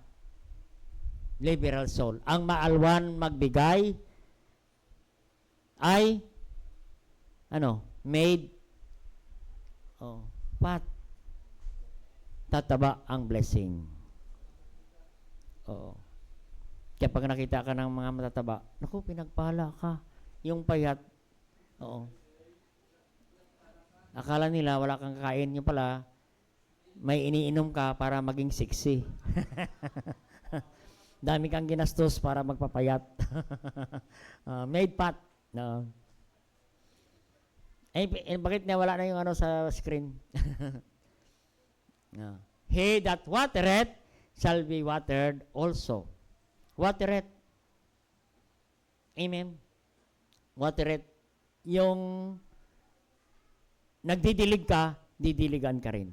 Liberal soul. Ang maalwan magbigay ay made fat. Tataba ang blessing. Oo. Kaya pag nakita ka ng mga matataba, naku, pinagpala ka. Yung payat. Oo. Akala nila wala kang kakain, yung pala may iniinom ka para maging sexy. Dami kang ginastos para magpapayat. Made fat. No. Bakit na wala na yung sa screen? No. He that watereth shall be watered also. Watereth. Amen. Watereth. Yung nagdidilig ka, didiligan ka rin.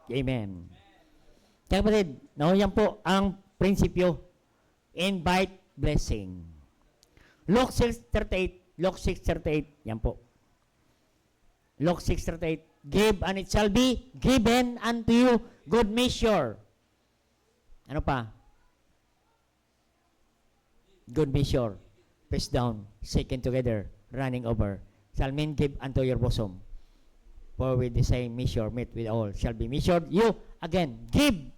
Amen. Kaya kapatid, yan po ang prinsipyo. Invite blessing. Luke 6:38, yan po. Luke 6:38, give and it shall be given unto you, good measure. Ano pa? Good measure. Press down, shaken together, running over. Shall men give unto your bosom. For with the same measure, meet with all, shall be measured you again. Give.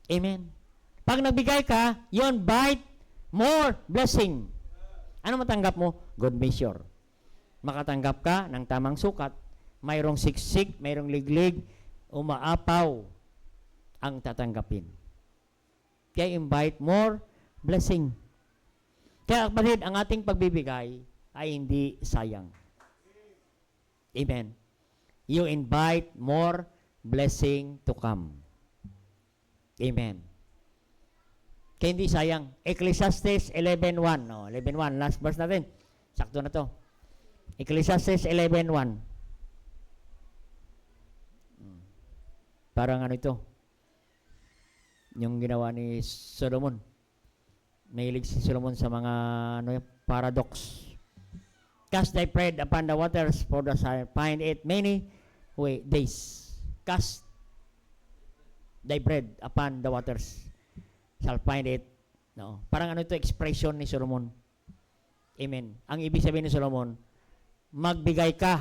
Amen. Pag nagbigay ka, you invite more blessing. Ano matanggap mo? Good measure. Makatanggap ka ng tamang sukat. Mayroong siksik, mayroong liglig, umaapaw ang tatanggapin. Kaya invite more blessing. Kaya kapatid, ang ating pagbibigay ay hindi sayang. Amen. You invite more blessing to come. Amen. Kaya hindi sayang. Ecclesiastes 11:1. 11:1. Last verse natin. Sakto na to. Ecclesiastes 11:1. Parang ito. Yung ginawa ni Solomon. Mahilig si Solomon sa mga paradox. Cast thy bread upon the waters, for thou shalt find it many days. Cast thy bread upon the waters, shall find it. No. Parang ano ito, expression ni Solomon. Amen. Ang ibig sabihin ni Solomon, magbigay ka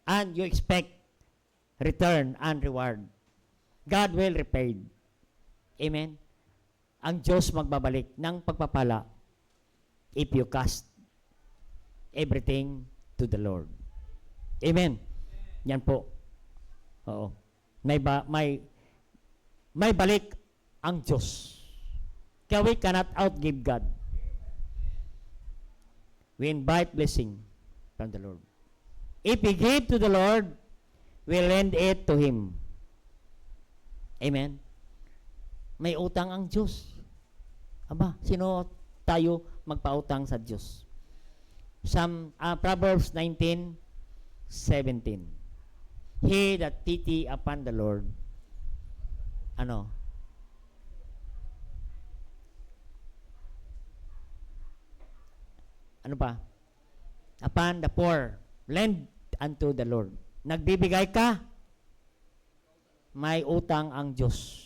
and you expect return and reward. God will repay. Amen. Ang Diyos magbabalik ng pagpapala if you cast everything to the Lord. Amen. Yan po. Oo. May balik ang Diyos. Kaya we cannot outgive God. We invite blessing from the Lord. If we give to the Lord, we lend it to Him. Amen. May utang ang Diyos. Aba, sino tayo magpautang sa Diyos? Proverbs 19:17. He that pity upon the Lord, ano pa? Upon the poor, lend unto the Lord. Nagbibigay ka, may utang ang Diyos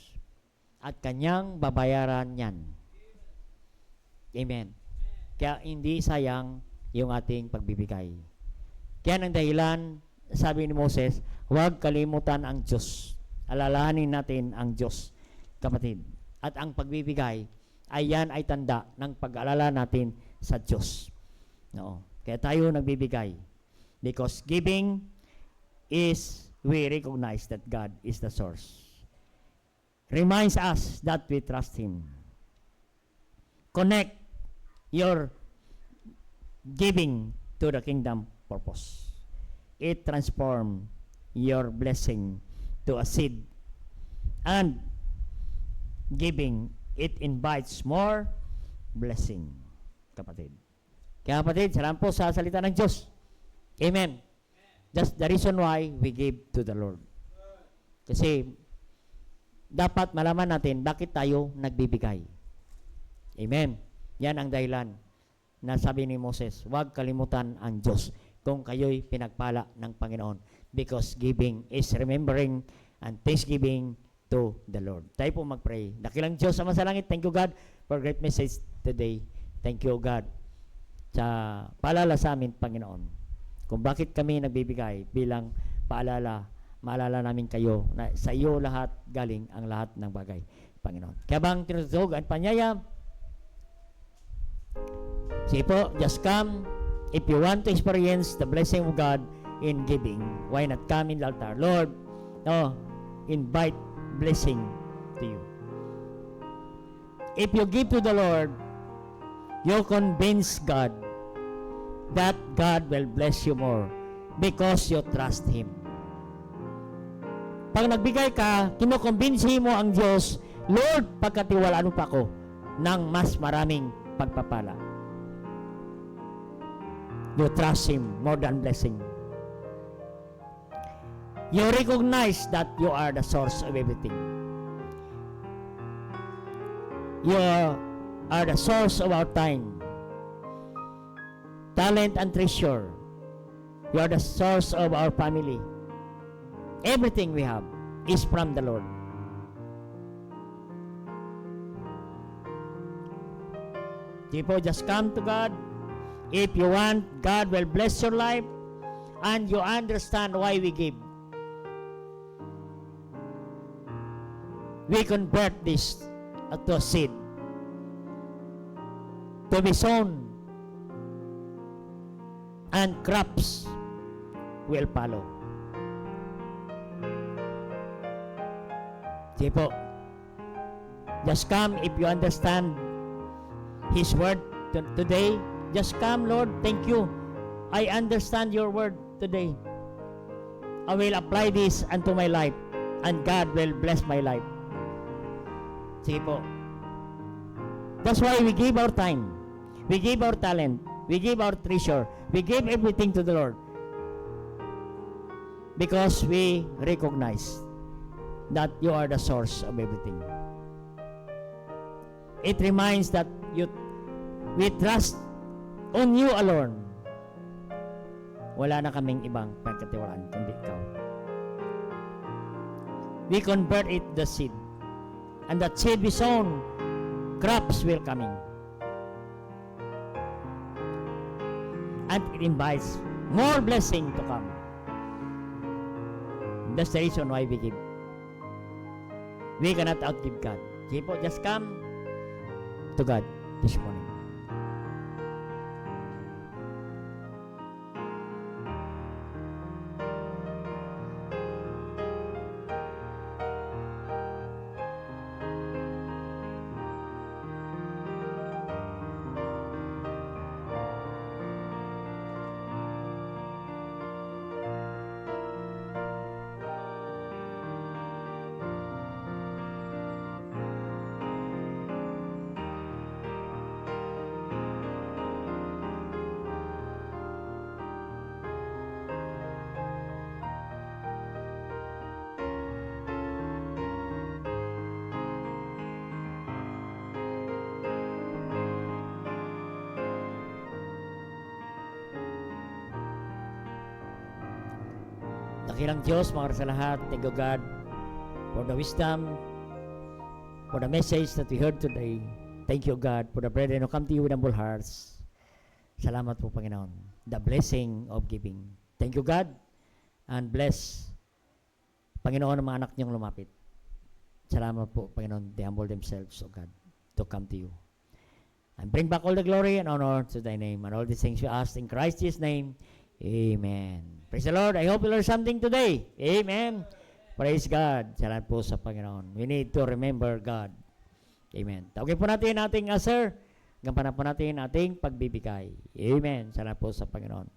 at kanyang babayaran yan. Amen. Kaya hindi sayang yung ating pagbibigay. Kaya ang dahilan, sabi ni Moses, huwag kalimutan ang Diyos. Alalahanin natin ang Diyos, kapatid. At ang pagbibigay, ayan ay tanda ng pag-alala natin sa Diyos. No. Kaya tayo nagbibigay. Because giving is, we recognize that God is the source. Reminds us that we trust Him. Connect your giving to the kingdom purpose. It transforms your blessing to a seed. And giving, it invites more blessing, kapatid. Kaya kapatid, salamat po sa salita ng Diyos. Amen. That's the reason why we give to the Lord. Kasi dapat malaman natin bakit tayo nagbibigay. Amen. Yan ang dahilan na sabi ni Moses, huwag kalimutan ang Diyos kung kayo'y pinagpala ng Panginoon. Because giving is remembering and thanksgiving to the Lord. Tayo po mag-pray. Dakilang Diyos sa masalangit, thank you God for great message today. Thank you God sa paalala sa amin, Panginoon. Kung bakit kami nagbibigay bilang paalala, maalala namin kayo na sa iyo lahat galing ang lahat ng bagay, Panginoon. Kaya bang tinutugtog ang panyaya? Sige po, just come. If you want to experience the blessing of God in giving, why not come in the altar? Lord, invite blessing to you. If you give to the Lord, you convince God that God will bless you more because you trust Him. Pag nagbigay ka, kinukumbinsi mo ang Diyos, Lord, pagkatiwalaan mo pa ako ng mas maraming pagpapala. You trust Him more than blessing. You recognize that you are the source of everything. You are the source of our time, talent, and treasure. You are the source of our family. Everything we have is from the Lord. People, just come to God. If you want, God will bless your life and you understand why we give. We convert this to a seed to be sown, and crops will follow. Sige po, just come if you understand His word today. Just come, Lord, thank you. I understand your word today. I will apply this unto my life and God will bless my life. Sige po. That's why we give our time. We give our talent. We give our treasure. We give everything to the Lord. Because we recognize that you are the source of everything. It reminds that we trust on you alone. Wala na kaming ibang pagkatiwalaan kundi ikaw. We convert it the seed. And that seed we sown, crops will coming. And it invites more blessing to come. That's the reason why we give. We cannot outgive God. People, just come to God this morning. Dakilang Diyos, mga sa lahat, thank you God for the wisdom, for the message that we heard today. Thank you God for the brethren who come to you with humble hearts. Salamat po Panginoon. The blessing of giving. Thank you God and bless Panginoon ang mga anak niyong lumapit. Salamat po Panginoon. They humble themselves, O God, to come to you. And bring back all the glory and honor to thy name. And all these things we ask in Christ Jesus' name. Amen. Praise the Lord. I hope you learned something today. Amen. Praise God. Salamat po sa Panginoon. We need to remember God. Amen. Tawagin po natin ating sir. Gampanan po natin ating pagbibigay. Amen. Salamat po sa Panginoon.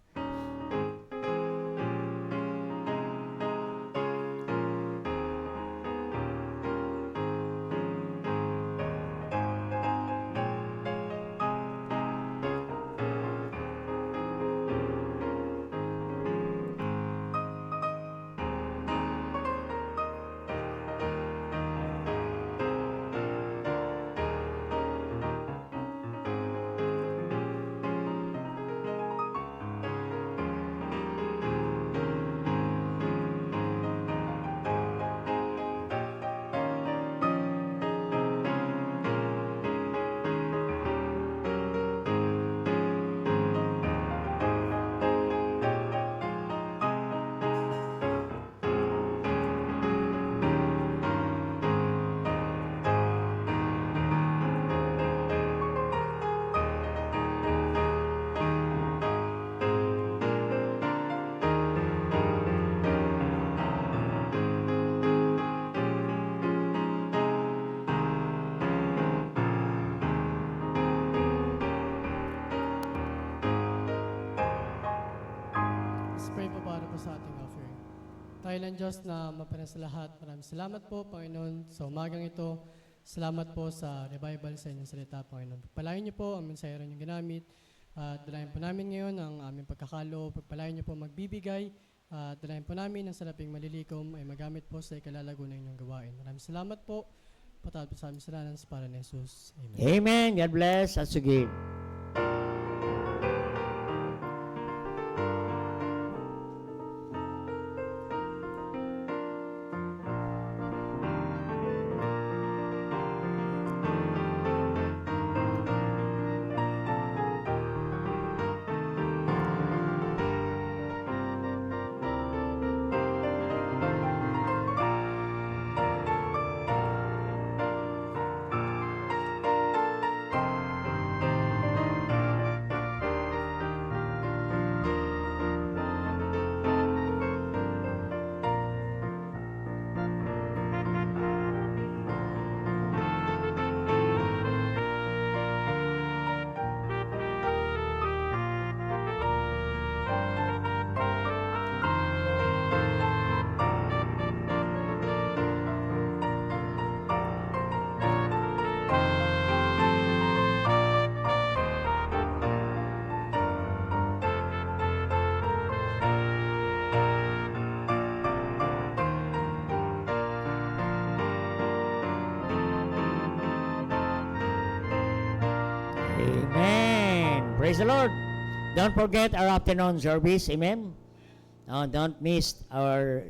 Tayo Diyos na mapanas sa lahat. Maraming salamat po, Panginoon, sa umagang ito. Salamat po sa revival sa inyong salita, Panginoon. Pagpalain niyo po ang mensahero niyong ginamit. At dalayan po namin ngayon ang aming pagkakalo. Pagpalain niyo po magbibigay. At dalayan po namin ang salaping malilikom ay magamit po sa ikalalago ng inyong gawain. Maraming salamat po. Patawad po sa aming salanan sa para ni Jesus. Amen. Amen. God bless as you give. Amen. Praise the Lord. Don't forget our afternoon service. Amen. Don't miss our